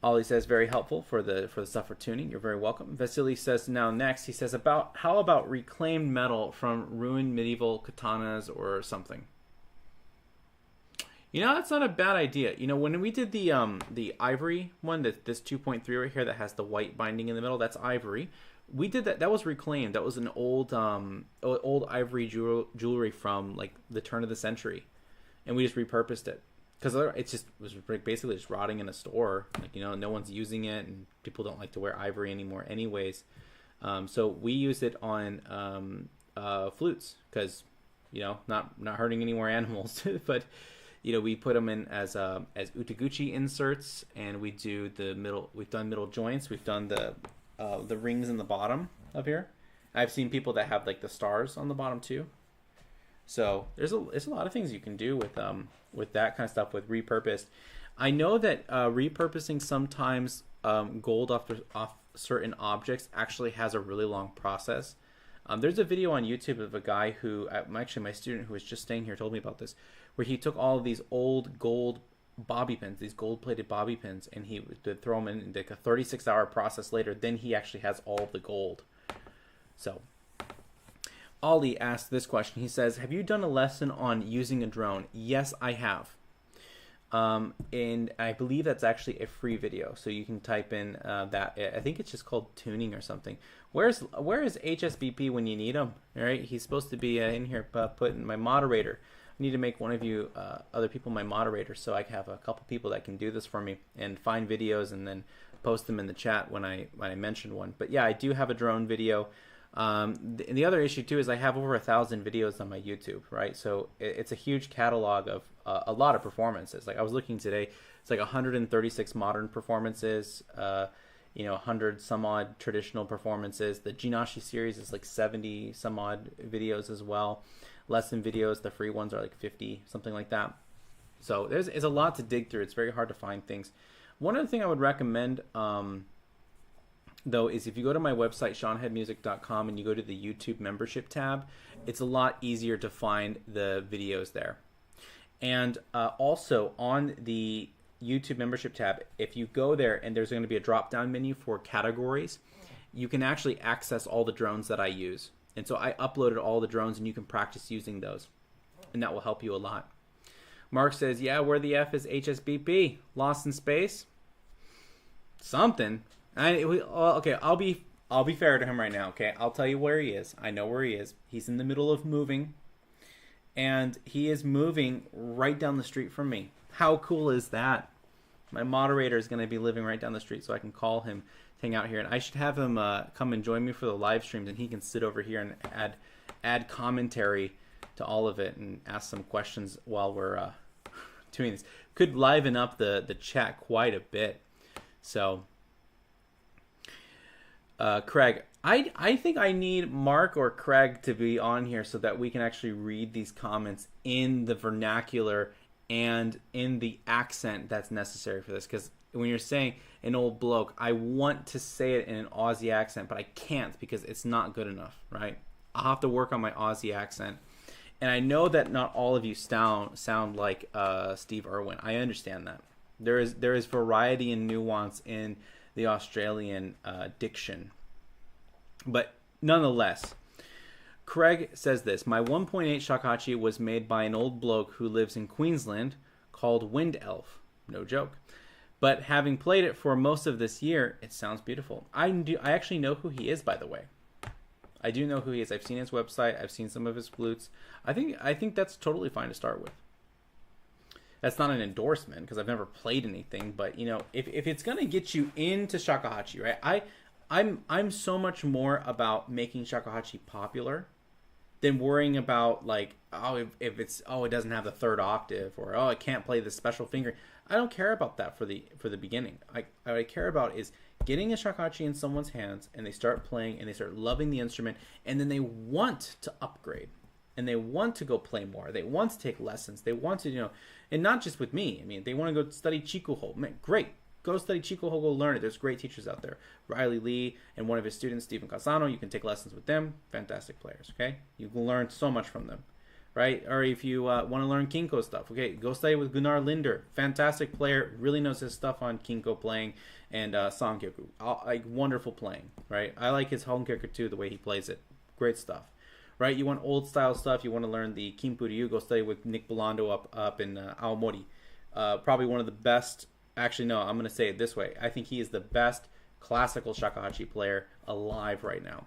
Ollie says very helpful for the stuff for tuning. You're very welcome. Vasily says now next. He says how about reclaimed metal from ruined medieval katanas or something. You know, that's not a bad idea. You know, when we did the ivory one, this 2.3 right here that has the white binding in the middle, that's ivory. We did that. That was reclaimed. That was an old ivory jewelry from like the turn of the century, and we just repurposed it. Because it was basically just rotting in a store. Like, you know, no one's using it, and people don't like to wear ivory anymore anyways. So we use it on flutes because, you know, not hurting any more animals. But, you know, we put them in as utaguchi inserts, and we do the middle. We've done middle joints. We've done the rings in the bottom of here. I've seen people that have like the stars on the bottom too. So there's a lot of things you can do with that kind of stuff with repurposed. I know that repurposing sometimes gold off certain objects actually has a really long process. There's a video on YouTube of a guy who, actually my student who was just staying here told me about this, where he took all of these old gold bobby pins, these gold-plated bobby pins, and he would throw them in like a 36-hour process later. Then he actually has all of the gold. So Ollie asked this question. He says, have you done a lesson on using a drone? Yes, I have. And I believe that's actually a free video. So you can type in that. I think it's just called tuning or something. Where is HSBP when you need him? All right, he's supposed to be in here putting my moderator. I need to make one of you other people my moderators so I can have a couple people that can do this for me and find videos and then post them in the chat when I mention one. But yeah, I do have a drone video. The other issue too is I have over 1,000 videos on my YouTube, right? So it's a huge catalog of a lot of performances. Like I was looking today, it's like 136 modern performances, 100 some odd traditional performances. The Jinashi series is like 70 some odd videos as well. Lesson videos, the free ones are like 50, something like that. So there's a lot to dig through. It's very hard to find things. One other thing I would recommend, though, is if you go to my website, seanheadmusic.com, and you go to the YouTube membership tab, it's a lot easier to find the videos there. And also on the YouTube membership tab, if you go there and there's going to be a drop-down menu for categories, you can actually access all the drones that I use. And so I uploaded all the drones, and you can practice using those, and that will help you a lot. Mark says, yeah, where the F is HSBP? Lost in space? Something. Okay, I'll be fair to him right now. Okay, I'll tell you where he is. I know where he is. He's in the middle of moving, and he is moving right down the street from me. How cool is that? My moderator is going to be living right down the street, so I can call him, hang out here, and I should have him come and join me for the live streams, and he can sit over here and add commentary to all of it and ask some questions while we're doing this. Could liven up the chat quite a bit. So. Craig, I think I need Mark or Craig to be on here so that we can actually read these comments in the vernacular and in the accent that's necessary for this. Because when you're saying an old bloke, I want to say it in an Aussie accent, but I can't because it's not good enough, right? I'll have to work on my Aussie accent. And I know that not all of you sound like Steve Irwin. I understand that. There is variety and nuance in the Australian diction. But nonetheless, Craig says this. My 1.8 shakuhachi was made by an old bloke who lives in Queensland called Wind Elf. No joke. But having played it for most of this year, it sounds beautiful. I actually know who he is, by the way. I do know who he is. I've seen his website. I've seen some of his flutes. I think that's totally fine to start with. That's not an endorsement because I've never played anything, but you know, if it's gonna get you into shakuhachi, right? I'm so much more about making shakuhachi popular than worrying about like, oh, if it's, oh, it doesn't have the third octave, or oh, I can't play the special finger. I don't care about that for the beginning. What I care about is getting a shakuhachi in someone's hands and they start playing and they start loving the instrument, and then they want to upgrade and they want to go play more. They want to take lessons. They want to, you know, and not just with me. I mean, they want to go study Chikuho. Man, great. Go study Chikuho, go learn it. There's great teachers out there. Riley Lee and one of his students, Stephen Casano, you can take lessons with them. Fantastic players, okay? You can learn so much from them, right? Or if you want to learn Kinko stuff, okay, go study with Gunnar Linder. Fantastic player, really knows his stuff on Kinko playing and Sankyoku. Like, wonderful playing, right? I like his Honkeku too, the way he plays it. Great stuff. Right, you want old style stuff. You want to learn the Kinpu Ryu. Go study with Nick Belando up in Aomori. Probably one of the best. Actually, no, I'm going to say it this way. I think he is the best classical shakuhachi player alive right now.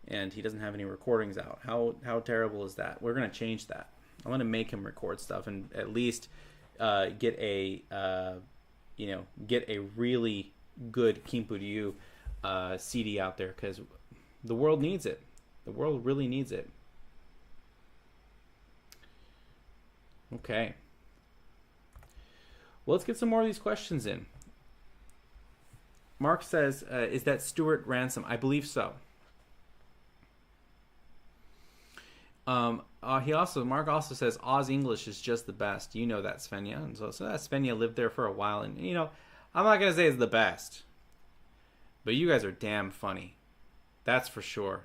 And he doesn't have any recordings out. How terrible is that? We're going to change that. I'm going to make him record stuff and at least get a really good Kinpu Ryu CD out there, because the world needs it. The world really needs it. Okay. Well, let's get some more of these questions in. Mark says, is that Stuart Ransom? I believe so. Mark also says, Oz English is just the best. You know that, Svenja. And so that Svenja lived there for a while. And, you know, I'm not going to say it's the best. But you guys are damn funny. That's for sure.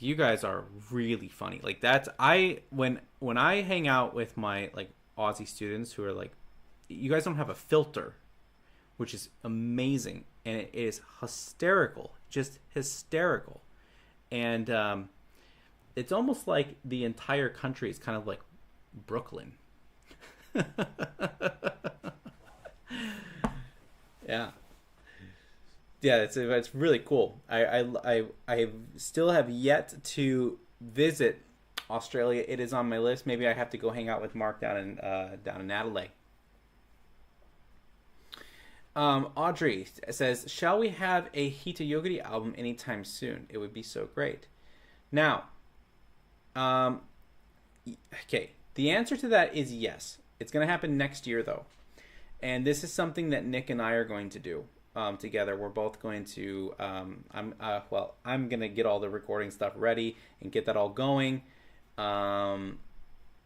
You guys are really funny. Like, that's, when I hang out with my like Aussie students who are like, you guys don't have a filter, which is amazing, and it is hysterical, just hysterical. And it's almost like the entire country is kind of like Brooklyn. Yeah. Yeah, it's really cool. I still have yet to visit Australia. It is on my list. Maybe I have to go hang out with Mark down in Adelaide. Audrey says, "Shall we have a Hitayogiri album anytime soon? It would be so great." Now, okay, the answer to that is yes. It's going to happen next year, though, and this is something that Nick and I are going to do. Together. We're both going to I'm going to get all the recording stuff ready and get that all going, and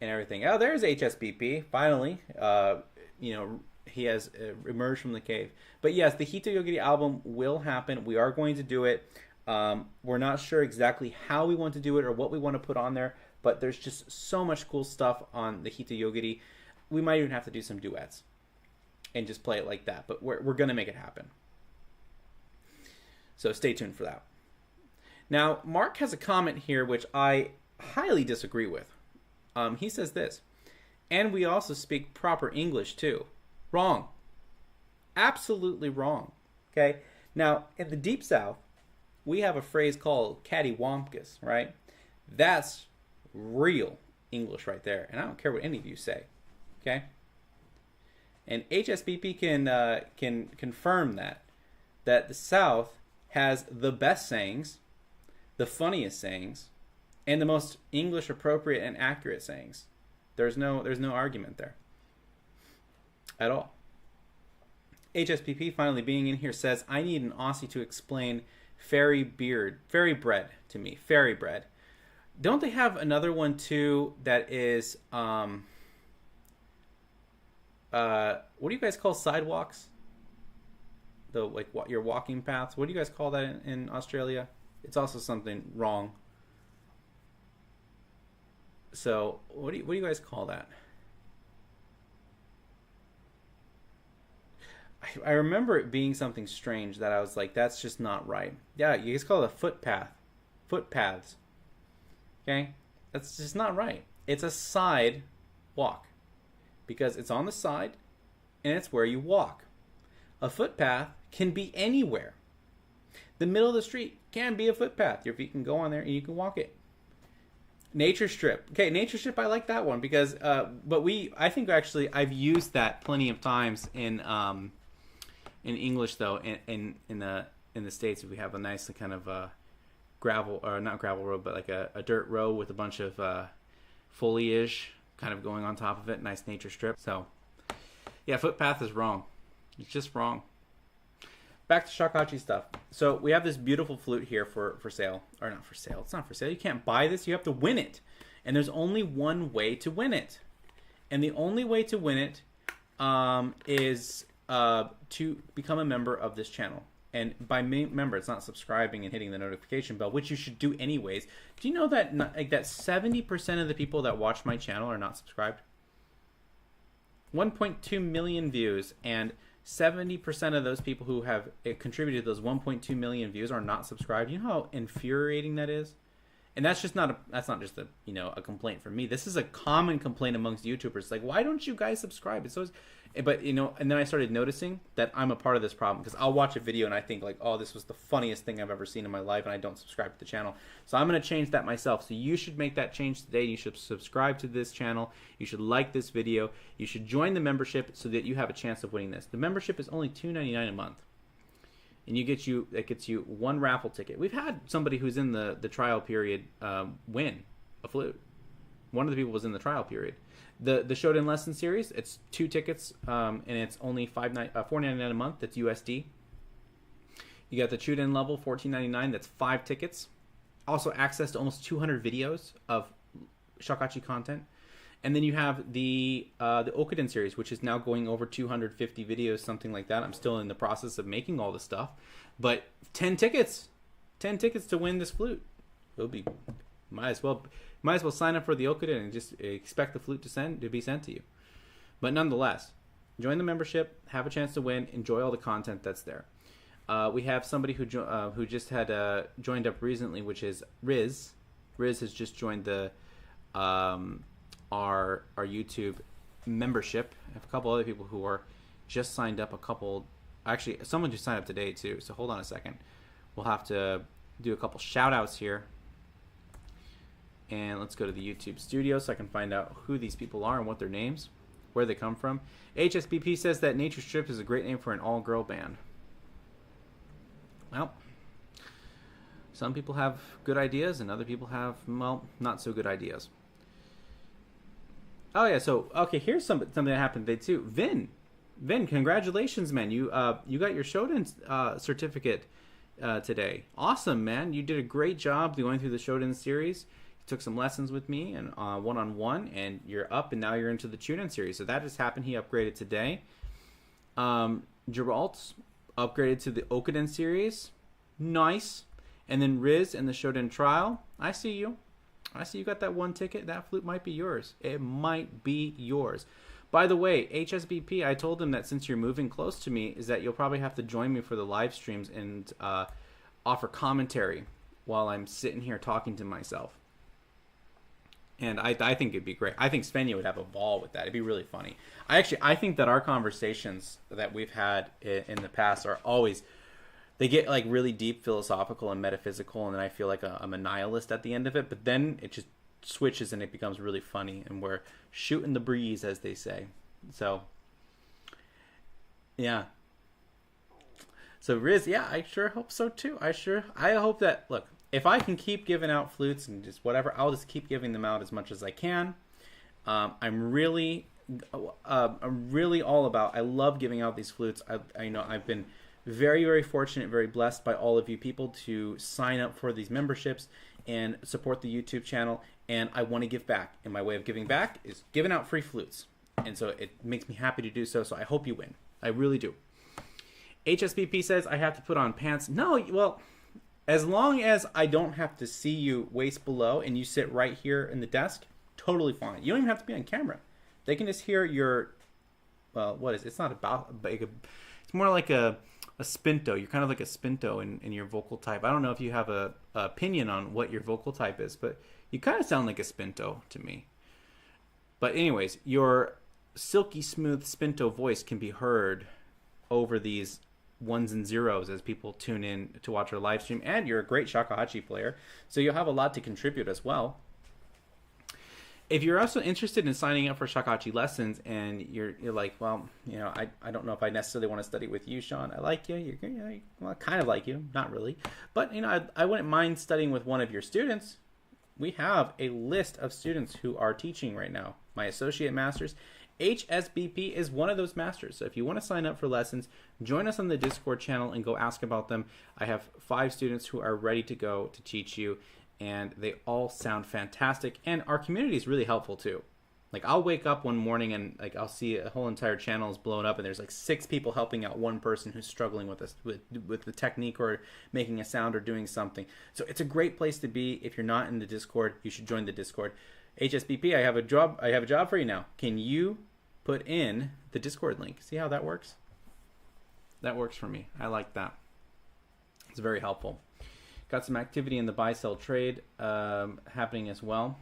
everything. Oh, there's HSBP finally. He has emerged from the cave. But yes, the Hitayogiri album will happen. We are going to do it. We're not sure exactly how we want to do it or what we want to put on there, but there's just so much cool stuff on the Hitayogiri. We might even have to do some duets and just play it like that, but we're going to make it happen. So stay tuned for that. Now, Mark has a comment here which I highly disagree with. He says this, and we also speak proper English too. Wrong. Absolutely wrong. Okay? Now, in the Deep South, we have a phrase called cattywampus, right? That's real English right there, and I don't care what any of you say. Okay? And HSBP can confirm that the South has the best sayings, the funniest sayings, and the most English appropriate and accurate sayings. There's no argument there at all. HSPP finally being in here says, I need an Aussie to explain fairy bread to me. Fairy bread. Don't they have another one too that is what do you guys call sidewalks? The like what your walking paths. What do you guys call that in Australia? It's also something wrong. So what do you guys call that? I remember it being something strange that I was like, that's just not right. Yeah, you guys call it a footpath. Footpaths. Okay? That's just not right. It's a side walk. Because it's on the side and it's where you walk. A footpath can be anywhere. The middle of the street can be a footpath. Your feet can go on there and you can walk it. Nature strip. Okay, nature strip, I like that one because I think actually I've used that plenty of times in English though. In the States, we have a nice kind of gravel, or not gravel road, but like a dirt road with a bunch of foliage kind of going on top of it. Nice nature strip. So yeah, footpath is wrong. It's just wrong. Back to Shakuhachi stuff. So we have this beautiful flute here for sale. Or not for sale. It's not for sale. You can't buy this. You have to win it. And there's only one way to win it. And the only way to win it is to become a member of this channel. And by member, it's not subscribing and hitting the notification bell, which you should do anyways. Do you know that that 70% of the people that watch my channel are not subscribed? 1.2 million views, and 70% of those people who have contributed those 1.2 million views are not subscribed. You know how infuriating that is? And that's just not just a complaint from me. This is a common complaint amongst YouTubers. Like, why don't you guys subscribe? It's so, but and then I started noticing that I'm a part of this problem because I'll watch a video and I think like, oh, this was the funniest thing I've ever seen in my life, and I don't subscribe to the channel. So I'm going to change that myself. So you should make that change today. You should subscribe to this channel. You should like this video. You should join the membership so that you have a chance of winning this. The membership is only $2.99 a month. And that gets you one raffle ticket. We've had somebody who's in the trial period win a flute. One of the people was in the trial period. The Shoden Lesson Series, it's 2 tickets, and it's only $4.99 a month. That's USD. You got the Chuden level, $14.99. That's 5 tickets. Also access to almost 200 videos of Shakuhachi content. And then you have the Okuden Series, which is now going over 250 videos, something like that. I'm still in the process of making all the stuff. But 10 tickets. 10 tickets to win this flute. It'll be might as well sign up for the Okuden and just expect the flute to be sent to you. But nonetheless, join the membership, have a chance to win, enjoy all the content that's there. We have somebody who just had joined up recently, which is Riz. Riz has just joined the our YouTube membership. I have a couple other people who are just signed up. Actually, someone just signed up today too. So hold on a second. We'll have to do a couple shout outs here. And let's go to the YouTube studio so I can find out who these people are and what their names, where they come from. HSBP says that Nature Strip is a great name for an all-girl band. Well, some people have good ideas and other people have, well, not so good ideas. Oh yeah, so okay, here's something that happened today too. Vin, congratulations, man! You got your Shoden certificate today. Awesome, man! You did a great job going through the Shoden series. You took some lessons with me and one-on-one, and you're up, and now you're into the Chuden series. So that just happened. He upgraded today. Geralt upgraded to the Okuden series. Nice. And then Riz and the Shoden Trial. I see you. I see you got that one ticket. That flute might be yours. It might be yours. By the way, HSBP, I told him that since you're moving close to me, is that you'll probably have to join me for the live streams and offer commentary while I'm sitting here talking to myself. And I think it'd be great. I think Svenja would have a ball with that. It'd be really funny. I think that our conversations that we've had in the past are always... They get like really deep, philosophical, and metaphysical, and then I feel like I'm a nihilist at the end of it. But then it just switches and it becomes really funny, and we're shooting the breeze, as they say. So, yeah. So Riz, yeah, I sure hope so too. I hope that, look, if I can keep giving out flutes and just whatever, I'll just keep giving them out as much as I can. I'm really I'm really all about. I love giving out these flutes. I know I've been very, very fortunate, very blessed by all of you people to sign up for these memberships and support the YouTube channel. And I want to give back. And my way of giving back is giving out free flutes. And so it makes me happy to do so. So I hope you win. I really do. HSBP says I have to put on pants. No, well, as long as I don't have to see you waist below and you sit right here in the desk, totally fine. You don't even have to be on camera. They can just hear your, well, what is it? It's not about, it's more like a spinto. You're kind of like a spinto in your vocal type. I don't know if you have a opinion on what your vocal type is, but you kind of sound like a spinto to me. But anyways, your silky smooth spinto voice can be heard over these ones and zeros as people tune in to watch our live stream. And you're a great shakuhachi player, so you'll have a lot to contribute as well. If you're also interested in signing up for shakuhachi lessons and you're like, well, you know, I don't know if I necessarily want to study with you, Sean. I like you. Well, I kind of like you, not really. But, you know, I wouldn't mind studying with one of your students. We have a list of students who are teaching right now. My associate masters. HSBP is one of those masters. So if you want to sign up for lessons, join us on the Discord channel and go ask about them. I have 5 students who are ready to go to teach you, and they all sound fantastic. And our community is really helpful too. Like, I'll wake up one morning and like I'll see a whole entire channel is blown up, and there's like 6 people helping out one person who's struggling with this with the technique or making a sound or doing something. So it's a great place to be. If you're not in the Discord, you should join the Discord. HSBP, I have a job for you now. Can you put in the Discord link? See how that works? That works for me. I like that. It's very helpful. Got some activity in the buy-sell trade happening as well.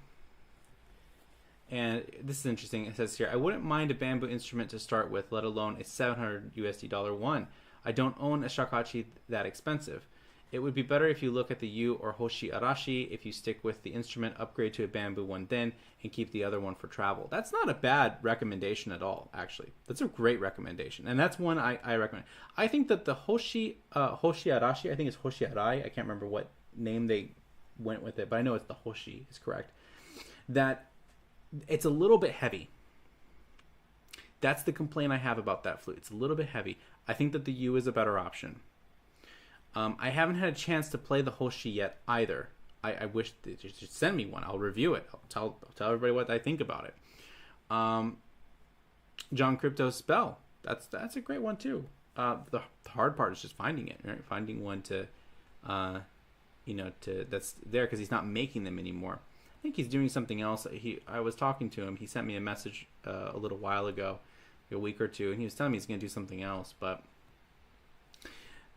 And this is interesting. It says here, I wouldn't mind a bamboo instrument to start with, let alone a $700 USD one. I don't own a shakuhachi that expensive. It would be better if you look at the Yu or Hoshi Arashi. If you stick with the instrument, upgrade to a bamboo one then, and keep the other one for travel. That's not a bad recommendation at all, actually. That's a great recommendation. And that's one I recommend. I think that the Hoshi Arashi, I think it's Hoshi Arai. I can't remember what name they went with it, but I know it's the Hoshi is correct. That it's a little bit heavy. That's the complaint I have about that flute. It's a little bit heavy. I think that the Yu is a better option. I haven't had a chance to play the Hoshi yet either. I wish they should send me one. I'll review it. I'll tell everybody what I think about it. John Crypto's Spell. That's a great one too. The hard part is just finding it, right? Finding one to, that's there because he's not making them anymore. I think he's doing something else. I was talking to him. He sent me a message a little while ago, a week or two, and he was telling me he's going to do something else, but.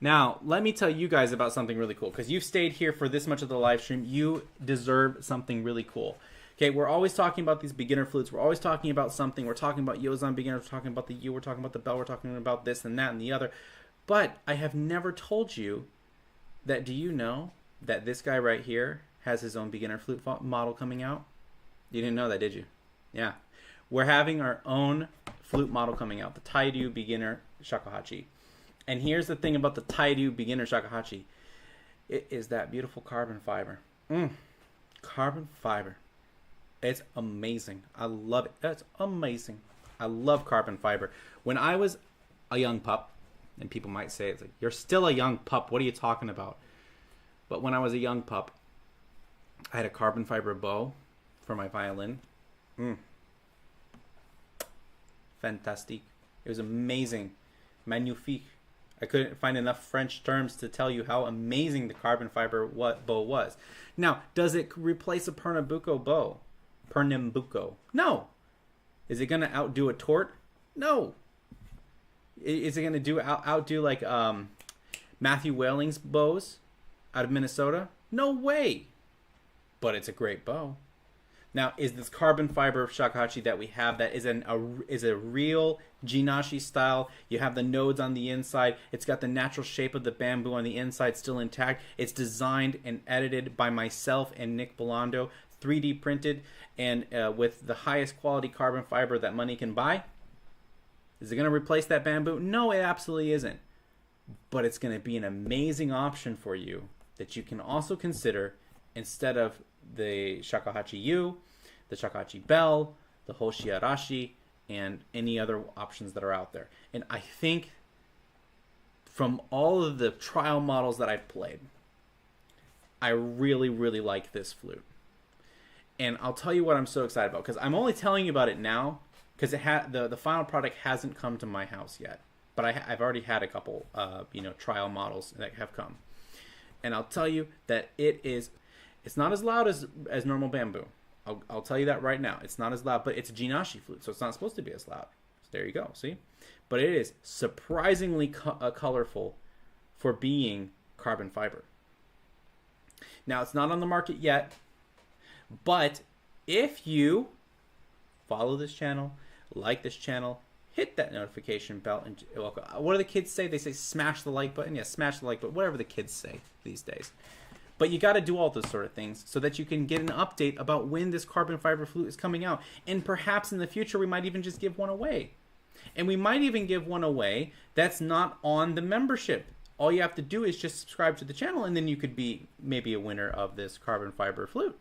Now, let me tell you guys about something really cool, because you've stayed here for this much of the live stream. You deserve something really cool. Okay, we're always talking about these beginner flutes. We're always talking about something. We're talking about Yozan beginner. We're talking about the Yu. We're talking about the bell. We're talking about this and that and the other. But I have never told you that, do you know that this guy right here has his own beginner flute model coming out? You didn't know that, did you? Yeah. We're having our own flute model coming out, the Taidu Beginner Shakuhachi. And here's the thing about the Taidu Beginner Shakuhachi. It is that beautiful carbon fiber. Carbon fiber. It's amazing. I love it. That's amazing. I love carbon fiber. When I was a young pup, and people might say, it's like, you're still a young pup. What are you talking about? But when I was a young pup, I had a carbon fiber bow for my violin. Fantastique. It was amazing. Magnifique. I couldn't find enough French terms to tell you how amazing the carbon fiber bow was. Now, does it replace a Pernambuco bow? Pernambuco. No. Is it going to outdo a tort? No. Is it going to outdo like Matthew Whaling's bows out of Minnesota? No way. But it's a great bow. Now, is this carbon fiber shakuhachi that we have that is a real jinashi style? You have the nodes on the inside. It's got the natural shape of the bamboo on the inside still intact. It's designed and edited by myself and Nick Belando, 3D printed, and with the highest quality carbon fiber that money can buy. Is it going to replace that bamboo? No, it absolutely isn't. But it's going to be an amazing option for you that you can also consider instead of the shakuhachi Yu, the shakuhachi bell, the Hoshi Arashi, and any other options that are out there. And I think from all of the trial models that I've played, I really, really like this flute. And I'll tell you what I'm so excited about, because I'm only telling you about it now because the final product hasn't come to my house yet. But I've already had a couple trial models that have come. And I'll tell you that it's not as loud as normal bamboo. I'll tell you that right now. It's not as loud, but it's a jinashi flute, so it's not supposed to be as loud. So there you go, see? But it is surprisingly colorful for being carbon fiber. Now, it's not on the market yet, but if you follow this channel, like this channel, hit that notification bell, and what do the kids say? They say smash the like button. Yeah, smash the like button, whatever the kids say these days. But you got to do all those sort of things so that you can get an update about when this carbon fiber flute is coming out. And perhaps in the future, we might even just give one away. And we might even give one away that's not on the membership. All you have to do is just subscribe to the channel, and then you could be maybe a winner of this carbon fiber flute.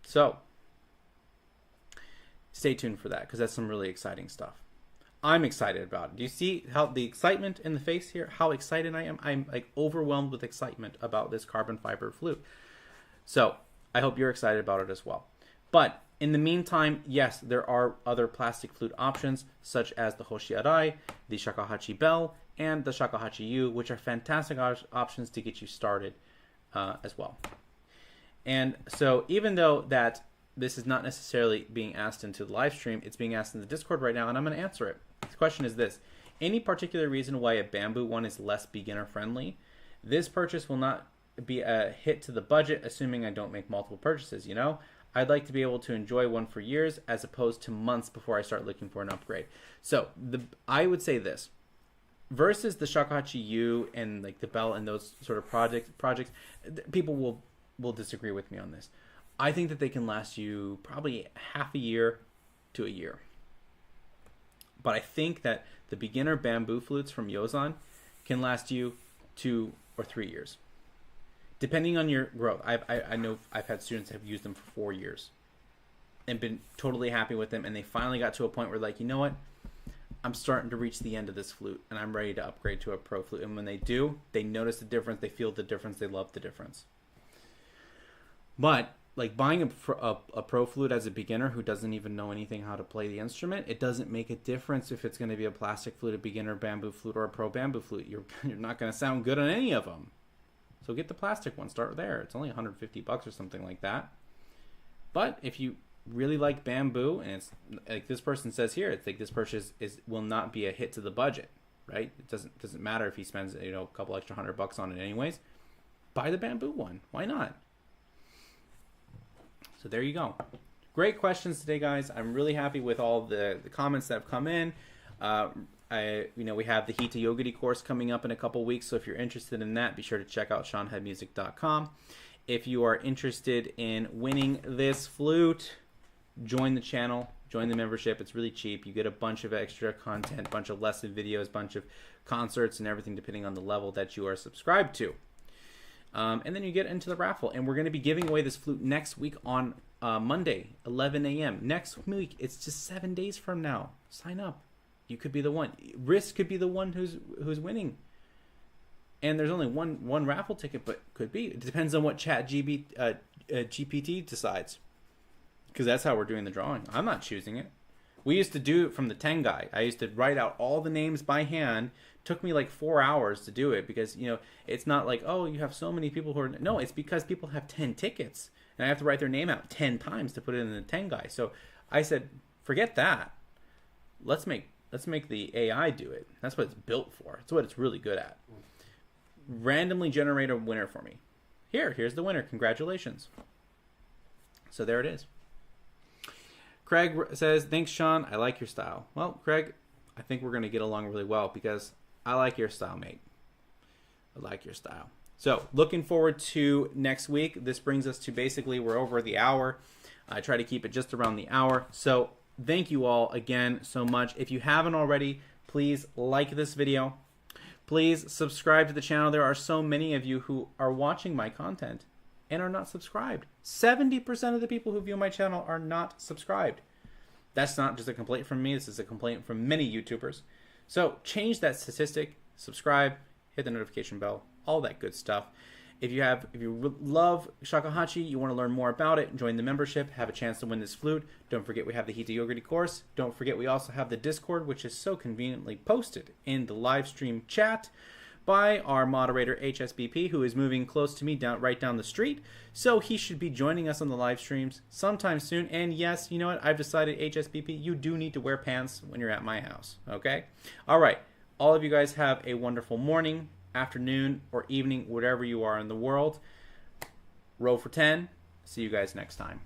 So stay tuned for that, because that's some really exciting stuff. I'm excited about it. Do you see how the excitement in the face here? How excited I am? I'm like overwhelmed with excitement about this carbon fiber flute. So I hope you're excited about it as well. But in the meantime, yes, there are other plastic flute options, such as the Hoshiarai, the Shakuhachi Bell, and the Shakuhachi U, which are fantastic options to get you started as well. And so even though that this is not necessarily being asked into the live stream, it's being asked in the Discord right now, and I'm going to answer it. The question is this: any particular reason why a bamboo one is less beginner friendly? This purchase will not be a hit to the budget, assuming I don't make multiple purchases, you know? I'd like to be able to enjoy one for years as opposed to months before I start looking for an upgrade. So I would say this: versus the Shakuhachi U and like the Bell and those sort of projects, people will disagree with me on this. I think that they can last you probably half a year to a year. But I think that the beginner bamboo flutes from Yozan can last you 2 or 3 years, depending on your growth. I know I've had students that have used them for 4 years and been totally happy with them, and they finally got to a point where, like, you know what? I'm starting to reach the end of this flute, and I'm ready to upgrade to a pro flute. And when they do, they notice the difference, they feel the difference, they love the difference. But like buying a pro flute as a beginner who doesn't even know anything how to play the instrument, it doesn't make a difference if it's going to be a plastic flute, a beginner bamboo flute, or a pro bamboo flute. You're not going to sound good on any of them. So get the plastic one. Start there. It's only $150 or something like that. But if you really like bamboo, and it's like this person says here, it's like this purchase will not be a hit to the budget, right? It doesn't matter if he spends a couple extra $100 on it anyways. Buy the bamboo one. Why not? So there you go. Great questions today, guys. I'm really happy with all the comments that have come in. We have the Hita Yoguri course coming up in a couple weeks, so if you're interested in that, be sure to check out SeanHeadMusic.com. If you are interested in winning this flute, join the channel, join the membership. It's really cheap. You get a bunch of extra content, a bunch of lesson videos, bunch of concerts and everything depending on the level that you are subscribed to. And then you get into the raffle, and we're going to be giving away this flute next week on Monday, 11 a.m. Next week, it's just 7 days from now. Sign up. You could be the one. Risk could be the one who's winning. And there's only one raffle ticket, but could be. It depends on what GPT decides, because that's how we're doing the drawing. I'm not choosing it. We used to do it from the Tengai. I used to write out all the names by hand. Took me like 4 hours to do it because, it's not like, oh, you have so many people who are... No, it's because people have 10 tickets. And I have to write their name out 10 times to put it in the Tengai. So I said, forget that. Let's make the AI do it. That's what it's built for. That's what it's really good at. Randomly generate a winner for me. Here's the winner. Congratulations. So there it is. Craig says, thanks, Sean. I like your style. Well, Craig, I think we're going to get along really well because I like your style, mate. I like your style. So looking forward to next week. This brings us to basically we're over the hour. I try to keep it just around the hour. So thank you all again so much. If you haven't already, please like this video. Please subscribe to the channel. There are so many of you who are watching my content and are not subscribed. 70% of the people who view my channel are not subscribed. That's not just a complaint from me. This is a complaint from many YouTubers. So change that statistic, subscribe, hit the notification bell, all that good stuff. If you love shakuhachi, you want to learn more about it, join the membership, have a chance to win this flute. Don't forget we have the Hita Yogurti course. Don't forget we also have the Discord, which is so conveniently posted in the live stream chat by our moderator HSBP, who is moving close to me right down the street. So he should be joining us on the live streams sometime soon. And yes, you know what? I've decided, HSBP, you do need to wear pants when you're at my house. Okay? All right. All of you guys have a wonderful morning, afternoon, or evening, wherever you are in the world. Row for 10. See you guys next time.